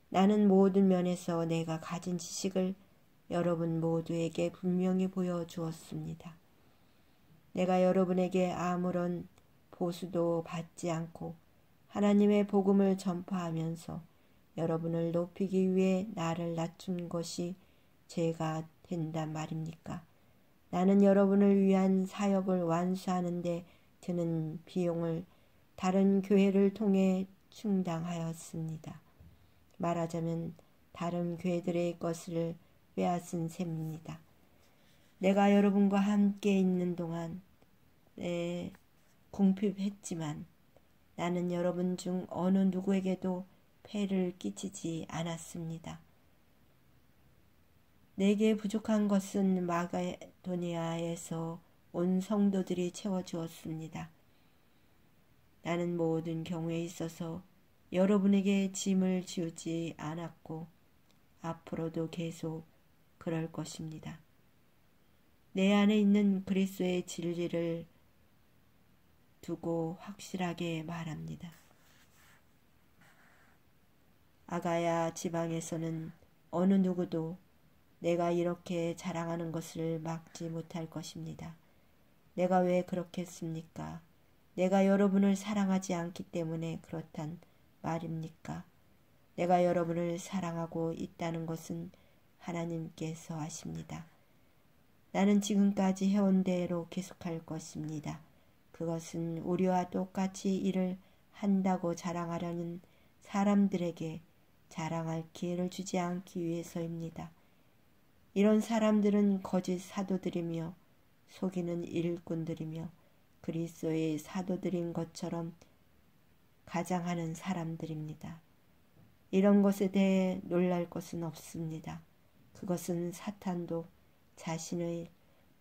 나는 모든 면에서 내가 가진 지식을 여러분 모두에게 분명히 보여주었습니다. 내가 여러분에게 아무런 보수도 받지 않고 하나님의 복음을 전파하면서 여러분을 높이기 위해 나를 낮춘 것이 죄가 된단 말입니까? 나는 여러분을 위한 사역을 완수하는 데 드는 비용을 다른 교회를 통해 충당하였습니다. 말하자면 다른 교회들의 것을 빼앗은 셈입니다. 내가 여러분과 함께 있는 동안 궁핍했지만 나는 여러분 중 어느 누구에게도 폐를 끼치지 않았습니다. 내게 부족한 것은 마게도니아에서 온 성도들이 채워주었습니다. 나는 모든 경우에 있어서 여러분에게 짐을 지우지 않았고 앞으로도 계속 그럴 것입니다. 내 안에 있는 그리스도의 진리를 두고 확실하게 말합니다. 아가야 지방에서는 어느 누구도 내가 이렇게 자랑하는 것을 막지 못할 것입니다. 내가 왜 그렇겠습니까? 내가 여러분을 사랑하지 않기 때문에 그렇단 말입니까? 내가 여러분을 사랑하고 있다는 것은 하나님께서 아십니다. 나는 지금까지 해온 대로 계속할 것입니다. 그것은 우리와 똑같이 일을 한다고 자랑하려는 사람들에게 자랑할 기회를 주지 않기 위해서입니다. 이런 사람들은 거짓 사도들이며 속이는 일꾼들이며 그리스도의 사도들인 것처럼 가장하는 사람들입니다. 이런 것에 대해 놀랄 것은 없습니다. 그것은 사탄도 자신의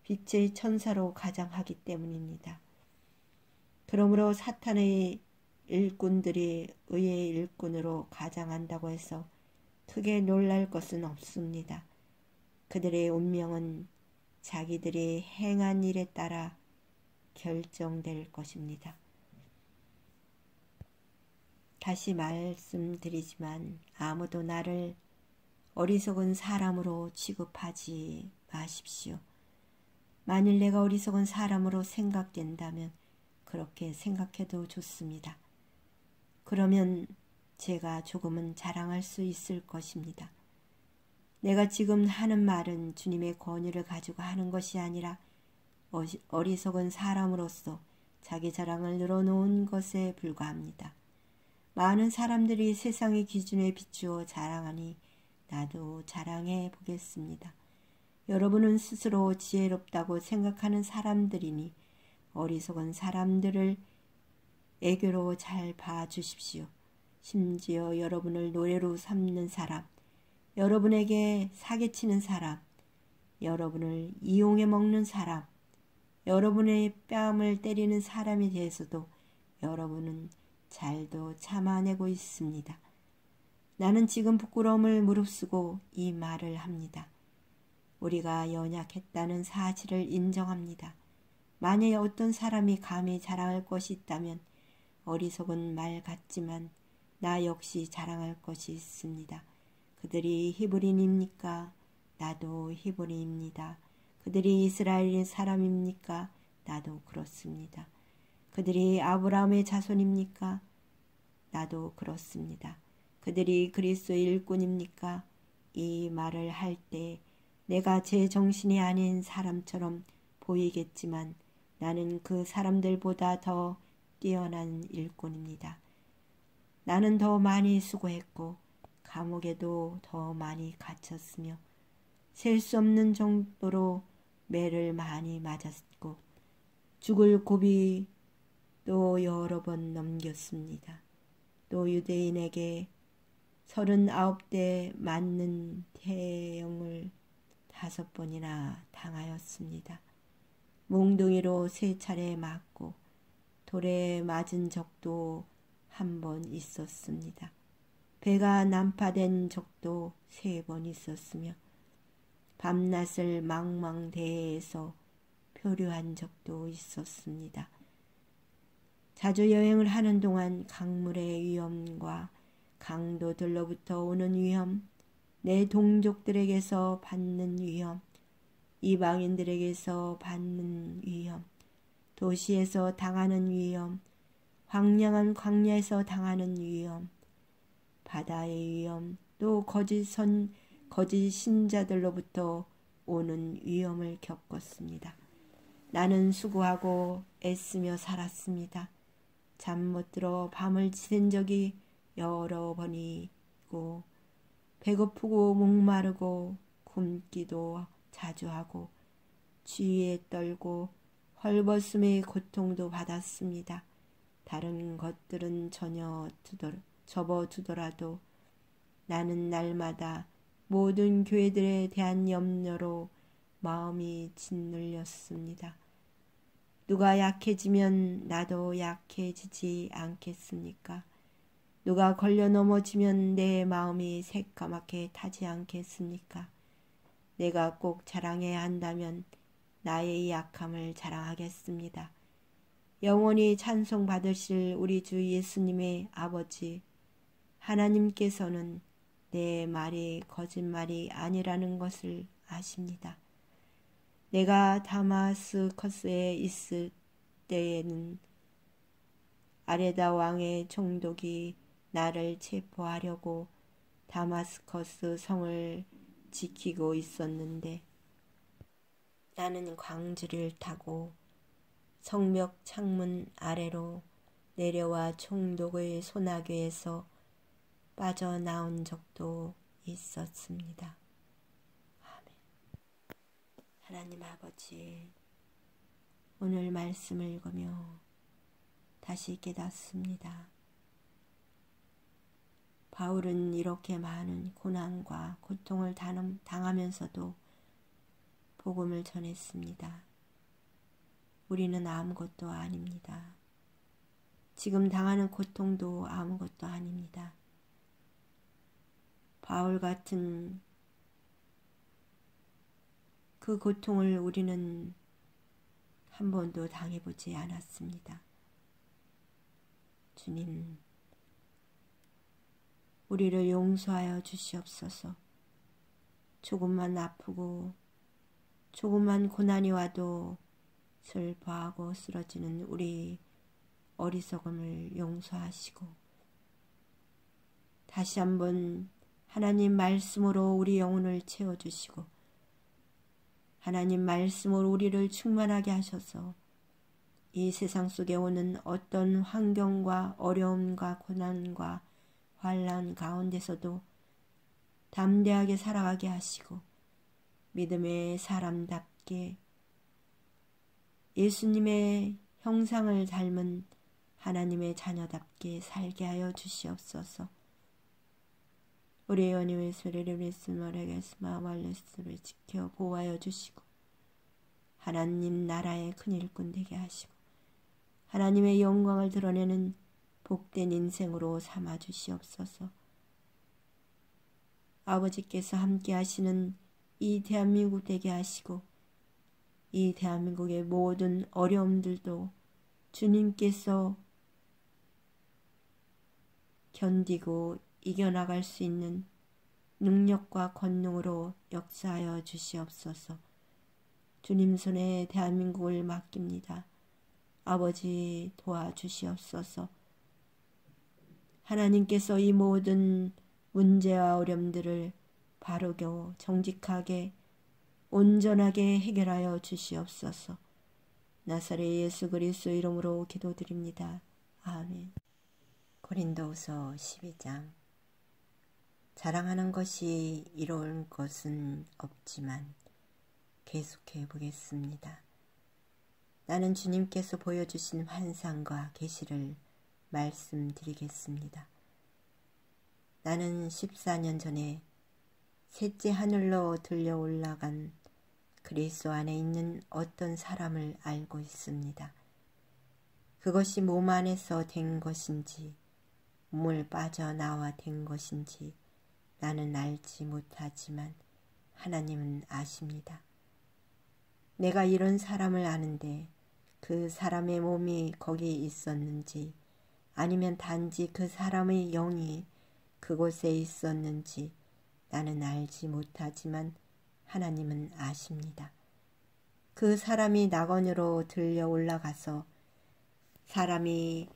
빛의 천사로 가장하기 때문입니다. 그러므로 사탄의 일꾼들이 의의 일꾼으로 가장한다고 해서 크게 놀랄 것은 없습니다. 그들의 운명은 자기들이 행한 일에 따라 결정될 것입니다. 다시 말씀드리지만 아무도 나를 어리석은 사람으로 취급하지 마십시오. 만일 내가 어리석은 사람으로 생각된다면 그렇게 생각해도 좋습니다. 그러면 제가 조금은 자랑할 수 있을 것입니다. 내가 지금 하는 말은 주님의 권위를 가지고 하는 것이 아니라 어리석은 사람으로서 자기 자랑을 늘어놓은 것에 불과합니다. 많은 사람들이 세상의 기준에 비추어 자랑하니 나도 자랑해 보겠습니다. 여러분은 스스로 지혜롭다고 생각하는 사람들이니 어리석은 사람들을 애교로 잘 봐주십시오. 심지어 여러분을 노예로 삼는 사람, 여러분에게 사기치는 사람, 여러분을 이용해 먹는 사람, 여러분의 뺨을 때리는 사람에 대해서도 여러분은 잘도 참아내고 있습니다. 나는 지금 부끄러움을 무릅쓰고 이 말을 합니다. 우리가 연약했다는 사실을 인정합니다. 만약에 어떤 사람이 감히 자랑할 것이 있다면 어리석은 말 같지만 나 역시 자랑할 것이 있습니다. 그들이 히브리인입니까? 나도 히브리입니다. 그들이 이스라엘 사람입니까? 나도 그렇습니다. 그들이 아브라함의 자손입니까? 나도 그렇습니다. 그들이 그리스도의 일꾼입니까? 이 말을 할 때 내가 제 정신이 아닌 사람처럼 보이겠지만 나는 그 사람들보다 더 뛰어난 일꾼입니다. 나는 더 많이 수고했고 감옥에도 더 많이 갇혔으며 셀 수 없는 정도로 매를 많이 맞았고 죽을 고비도 여러 번 넘겼습니다. 또 유대인에게 39대 맞는 태형을 5번이나 당하였습니다. 몽둥이로 3차례 맞고 돌에 맞은 적도 1번 있었습니다. 배가 난파된 적도 3번 있었으며 밤낮을 망망대해에서 표류한 적도 있었습니다. 자주 여행을 하는 동안 강물의 위험과 강도들로부터 오는 위험, 내 동족들에게서 받는 위험, 이방인들에게서 받는 위험, 도시에서 당하는 위험, 황량한 광야에서 당하는 위험, 바다의 위험, 또 거짓 신자들로부터 오는 위험을 겪었습니다. 나는 수고하고 애쓰며 살았습니다. 잠 못 들어 밤을 지샌 적이 여러 번이고, 배고프고 목마르고 굶기도 자주 하고 추위에 떨고 헐벗음의 고통도 받았습니다. 다른 것들은 전혀 접어두더라도 나는 날마다 모든 교회들에 대한 염려로 마음이 짓눌렸습니다. 누가 약해지면 나도 약해지지 않겠습니까? 누가 걸려 넘어지면 내 마음이 새까맣게 타지 않겠습니까? 내가 꼭 자랑해야 한다면 나의 약함을 자랑하겠습니다. 영원히 찬송받으실 우리 주 예수님의 아버지 하나님께서는 내 말이 거짓말이 아니라는 것을 아십니다. 내가 다마스커스에 있을 때에는 아레다 왕의 총독이 나를 체포하려고 다마스커스 성을 지키고 있었는데, 나는 광주를 타고 성벽 창문 아래로 내려와 총독의 소나귀에서 빠져나온 적도 있었습니다. 아멘. 하나님 아버지, 오늘 말씀을 읽으며 다시 깨닫습니다. 바울은 이렇게 많은 고난과 고통을 당하면서도 복음을 전했습니다. 우리는 아무것도 아닙니다. 지금 당하는 고통도 아무것도 아닙니다. 바울 같은 그 고통을 우리는 한 번도 당해보지 않았습니다. 주님, 우리를 용서하여 주시옵소서. 조금만 아프고 조금만 고난이 와도 슬퍼하고 쓰러지는 우리 어리석음을 용서하시고, 다시 한번 하나님 말씀으로 우리 영혼을 채워주시고, 하나님 말씀으로 우리를 충만하게 하셔서 이 세상 속에 오는 어떤 환경과 어려움과 고난과 환난 가운데서도 담대하게 살아가게 하시고, 믿음의 사람답게 예수님의 형상을 닮은 하나님의 자녀답게 살게 하여 주시옵소서. 우리 연희의 소리를 말씀을 말씀을 지켜 보호하여 주시고, 하나님 나라의 큰 일꾼 되게 하시고, 하나님의 영광을 드러내는 복된 인생으로 삼아 주시옵소서. 아버지께서 함께 하시는 이 대한민국 되게 하시고, 이 대한민국의 모든 어려움들도 주님께서 견디고 이겨나갈 수 있는 능력과 권능으로 역사하여 주시옵소서. 주님 손에 대한민국을 맡깁니다. 아버지 도와주시옵소서. 하나님께서 이 모든 문제와 어려움들을 바르게 정직하게 온전하게 해결하여 주시옵소서. 나사렛 예수 그리스도 이름으로 기도드립니다. 아멘. 고린도후서 12장. 자랑하는 것이 이로울 것은 없지만 계속해 보겠습니다. 나는 주님께서 보여주신 환상과 계시를 말씀드리겠습니다. 나는 14년 전에 셋째 하늘로 들려 올라간 그리스도 안에 있는 어떤 사람을 알고 있습니다. 그것이 몸 안에서 된 것인지 몸을 빠져나와 된 것인지 나는 알지 못하지만 하나님은 아십니다. 내가 이런 사람을 아는데 그 사람의 몸이 거기 있었는지 아니면 단지 그 사람의 영이 그곳에 있었는지 나는 알지 못하지만 하나님은 아십니다. 그 사람이 낙원으로 들려 올라가서 사람이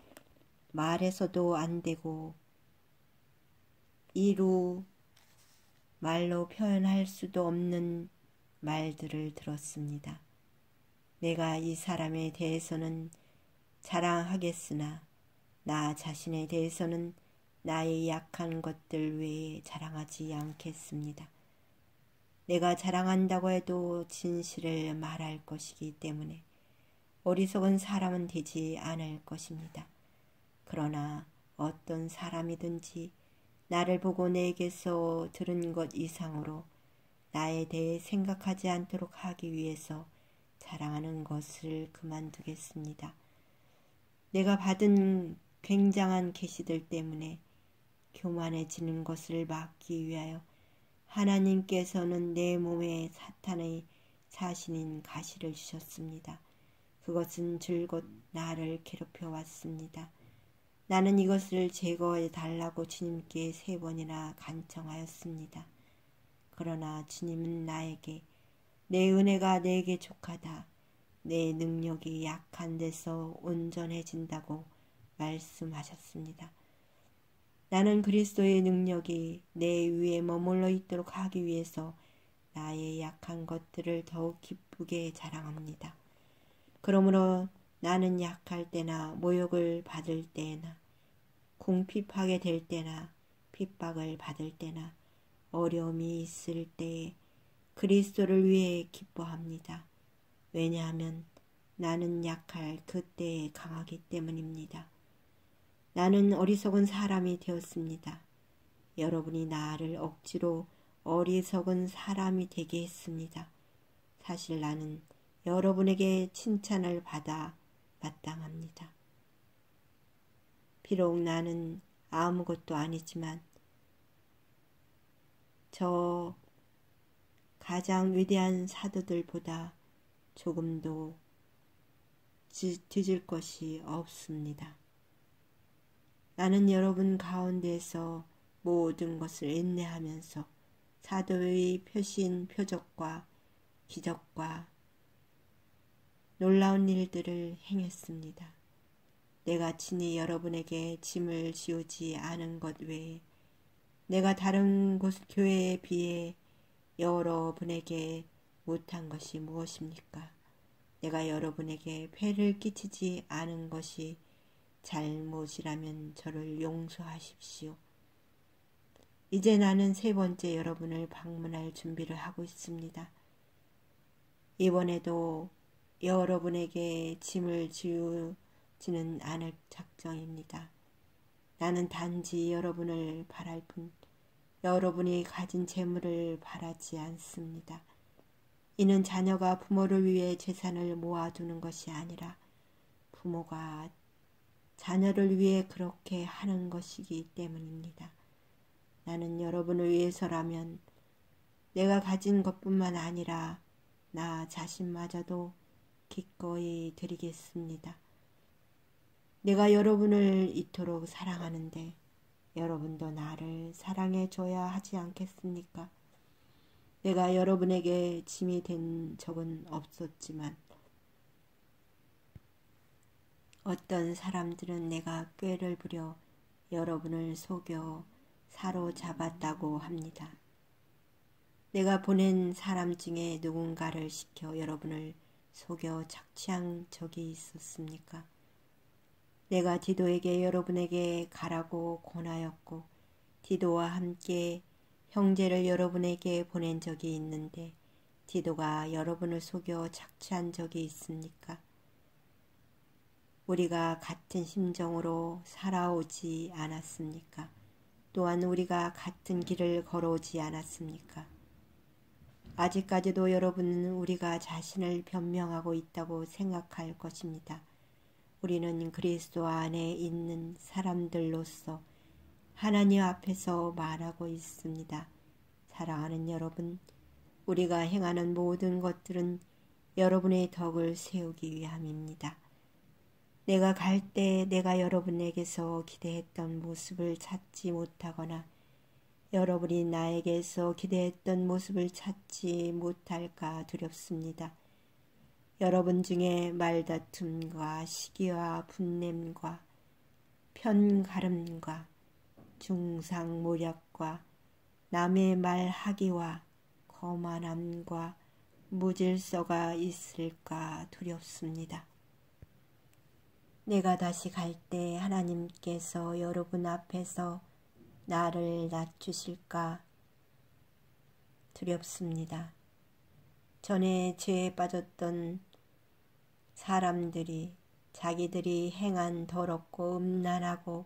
말해서도 안 되고 이루 말로 표현할 수도 없는 말들을 들었습니다. 내가 이 사람에 대해서는 자랑하겠으나 나 자신에 대해서는 나의 약한 것들 외에 자랑하지 않겠습니다. 내가 자랑한다고 해도 진실을 말할 것이기 때문에 어리석은 사람은 되지 않을 것입니다. 그러나 어떤 사람이든지 나를 보고 내게서 들은 것 이상으로 나에 대해 생각하지 않도록 하기 위해서 자랑하는 것을 그만두겠습니다. 내가 받은 굉장한 계시들 때문에 교만해지는 것을 막기 위하여 하나님께서는 내 몸에 사탄의 자신인 가시를 주셨습니다. 그것은 줄곧 나를 괴롭혀 왔습니다. 나는 이것을 제거해 달라고 주님께 3번이나 간청하였습니다. 그러나 주님은 나에게 내 은혜가 내게 족하다. 내 능력이 약한 데서 온전해진다고 말씀하셨습니다. 나는 그리스도의 능력이 내 위에 머물러 있도록 하기 위해서 나의 약한 것들을 더욱 기쁘게 자랑합니다. 그러므로 나는 약할 때나 모욕을 받을 때나 궁핍하게 될 때나 핍박을 받을 때나 어려움이 있을 때에 그리스도를 위해 기뻐합니다. 왜냐하면 나는 약할 그때에 강하기 때문입니다. 나는 어리석은 사람이 되었습니다. 여러분이 나를 억지로 어리석은 사람이 되게 했습니다. 사실 나는 여러분에게 칭찬을 받아 마땅합니다. 비록 나는 아무것도 아니지만 저 가장 위대한 사도들보다 조금도 뒤질 것이 없습니다. 나는 여러분 가운데서 모든 것을 인내하면서 사도의 표신 표적과 기적과 놀라운 일들을 행했습니다. 내가 친히 여러분에게 짐을 지우지 않은 것 외에 내가 다른 곳 교회에 비해 여러분에게 못한 것이 무엇입니까? 내가 여러분에게 폐를 끼치지 않은 것이 잘못이라면 저를 용서하십시오. 이제 나는 3번째 여러분을 방문할 준비를 하고 있습니다. 이번에도 여러분에게 짐을 지우지는 않을 작정입니다. 나는 단지 여러분을 바랄 뿐 여러분이 가진 재물을 바라지 않습니다. 이는 자녀가 부모를 위해 재산을 모아두는 것이 아니라 부모가 자녀를 위해 그렇게 하는 것이기 때문입니다. 나는 여러분을 위해서라면 내가 가진 것뿐만 아니라 나 자신마저도 기꺼이 드리겠습니다. 내가 여러분을 이토록 사랑하는데 여러분도 나를 사랑해 줘야 하지 않겠습니까? 내가 여러분에게 짐이 된 적은 없었지만 어떤 사람들은 내가 꾀를 부려 여러분을 속여 사로잡았다고 합니다. 내가 보낸 사람 중에 누군가를 시켜 여러분을 속여 착취한 적이 있었습니까? 내가 디도에게 여러분에게 가라고 권하였고 디도와 함께 형제를 여러분에게 보낸 적이 있는데 디도가 여러분을 속여 착취한 적이 있습니까? 우리가 같은 심정으로 살아오지 않았습니까? 또한 우리가 같은 길을 걸어오지 않았습니까? 아직까지도 여러분은 우리가 자신을 변명하고 있다고 생각할 것입니다. 우리는 그리스도 안에 있는 사람들로서 하나님 앞에서 말하고 있습니다. 사랑하는 여러분, 우리가 행하는 모든 것들은 여러분의 덕을 세우기 위함입니다. 내가 갈 때 내가 여러분에게서 기대했던 모습을 찾지 못하거나 여러분이 나에게서 기대했던 모습을 찾지 못할까 두렵습니다. 여러분 중에 말다툼과 시기와 분냄과 편가름과 중상모략과 남의 말하기와 거만함과 무질서가 있을까 두렵습니다. 내가 다시 갈 때 하나님께서 여러분 앞에서 나를 낮추실까 두렵습니다. 전에 죄에 빠졌던 사람들이 자기들이 행한 더럽고 음란하고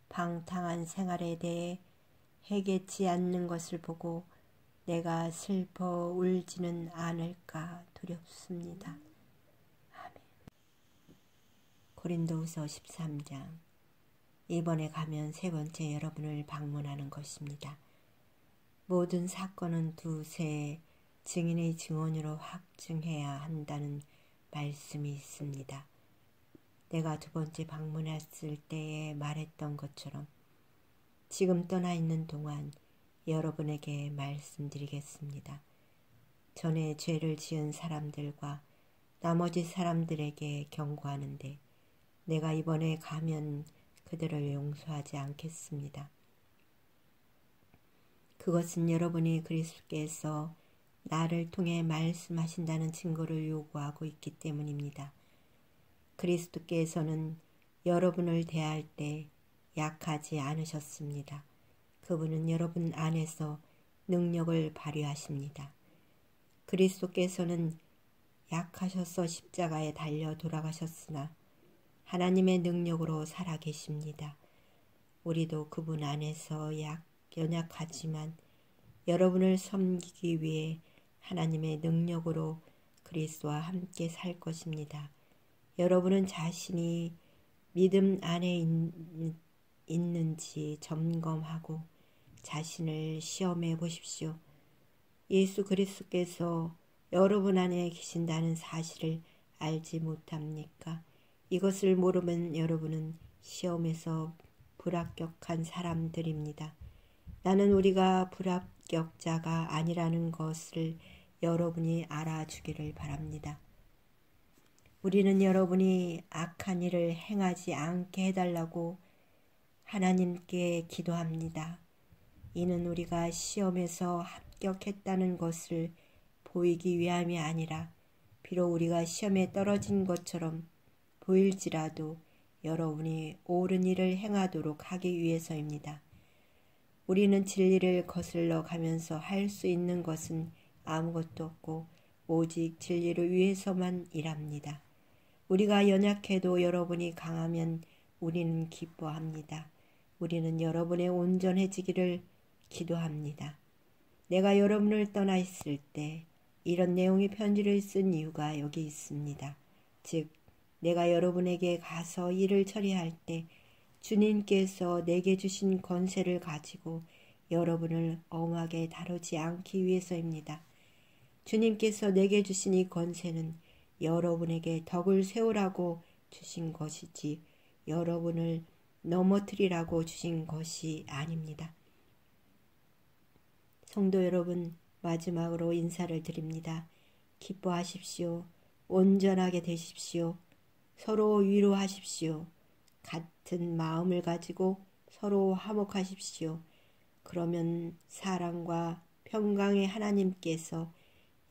방탕한 생활에 대해 해결치 않는 것을 보고 내가 슬퍼 울지는 않을까 두렵습니다. 아멘. 고린도후서 13장. 이번에 가면 세 번째 여러분을 방문하는 것입니다. 모든 사건은 두세 증인의 증언으로 확증해야 한다는 말씀이 있습니다. 내가 두 번째 방문했을 때에 말했던 것처럼 지금 떠나 있는 동안 여러분에게 말씀드리겠습니다. 전에 죄를 지은 사람들과 나머지 사람들에게 경고하는데 내가 이번에 가면 그들을 용서하지 않겠습니다. 그것은 여러분이 그리스도께서 나를 통해 말씀하신다는 증거를 요구하고 있기 때문입니다. 그리스도께서는 여러분을 대할 때 약하지 않으셨습니다. 그분은 여러분 안에서 능력을 발휘하십니다. 그리스도께서는 약하셔서 십자가에 달려 돌아가셨으나 하나님의 능력으로 살아계십니다. 우리도 그분 안에서 연약하지만 여러분을 섬기기 위해 하나님의 능력으로 그리스도와 함께 살 것입니다. 여러분은 자신이 믿음 안에 있는지 점검하고 자신을 시험해 보십시오. 예수 그리스도께서 여러분 안에 계신다는 사실을 알지 못합니까? 이것을 모르면 여러분은 시험에서 불합격한 사람들입니다. 나는 우리가 불합격자가 아니라는 것을 여러분이 알아주기를 바랍니다. 우리는 여러분이 악한 일을 행하지 않게 해달라고 하나님께 기도합니다. 이는 우리가 시험에서 합격했다는 것을 보이기 위함이 아니라 비록 우리가 시험에 떨어진 것처럼 보일지라도 여러분이 옳은 일을 행하도록 하기 위해서입니다. 우리는 진리를 거슬러 가면서 할 수 있는 것은 아무것도 없고 오직 진리를 위해서만 일합니다. 우리가 연약해도 여러분이 강하면 우리는 기뻐합니다. 우리는 여러분의 온전해지기를 기도합니다. 내가 여러분을 떠나 있을 때 이런 내용의 편지를 쓴 이유가 여기 있습니다. 즉 내가 여러분에게 가서 일을 처리할 때 주님께서 내게 주신 권세를 가지고 여러분을 엄하게 다루지 않기 위해서입니다. 주님께서 내게 주신 이 권세는 여러분에게 덕을 세우라고 주신 것이지 여러분을 넘어뜨리라고 주신 것이 아닙니다. 성도 여러분, 마지막으로 인사를 드립니다. 기뻐하십시오. 온전하게 되십시오. 서로 위로하십시오. 같은 마음을 가지고 서로 화목하십시오. 그러면 사랑과 평강의 하나님께서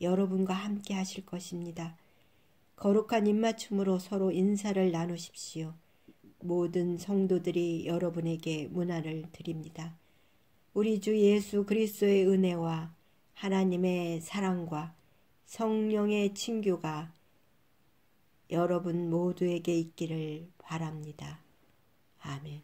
여러분과 함께 하실 것입니다. 거룩한 입맞춤으로 서로 인사를 나누십시오. 모든 성도들이 여러분에게 문안을 드립니다. 우리 주 예수 그리스도의 은혜와 하나님의 사랑과 성령의 친교가 여러분 모두에게 있기를 바랍니다. 아멘.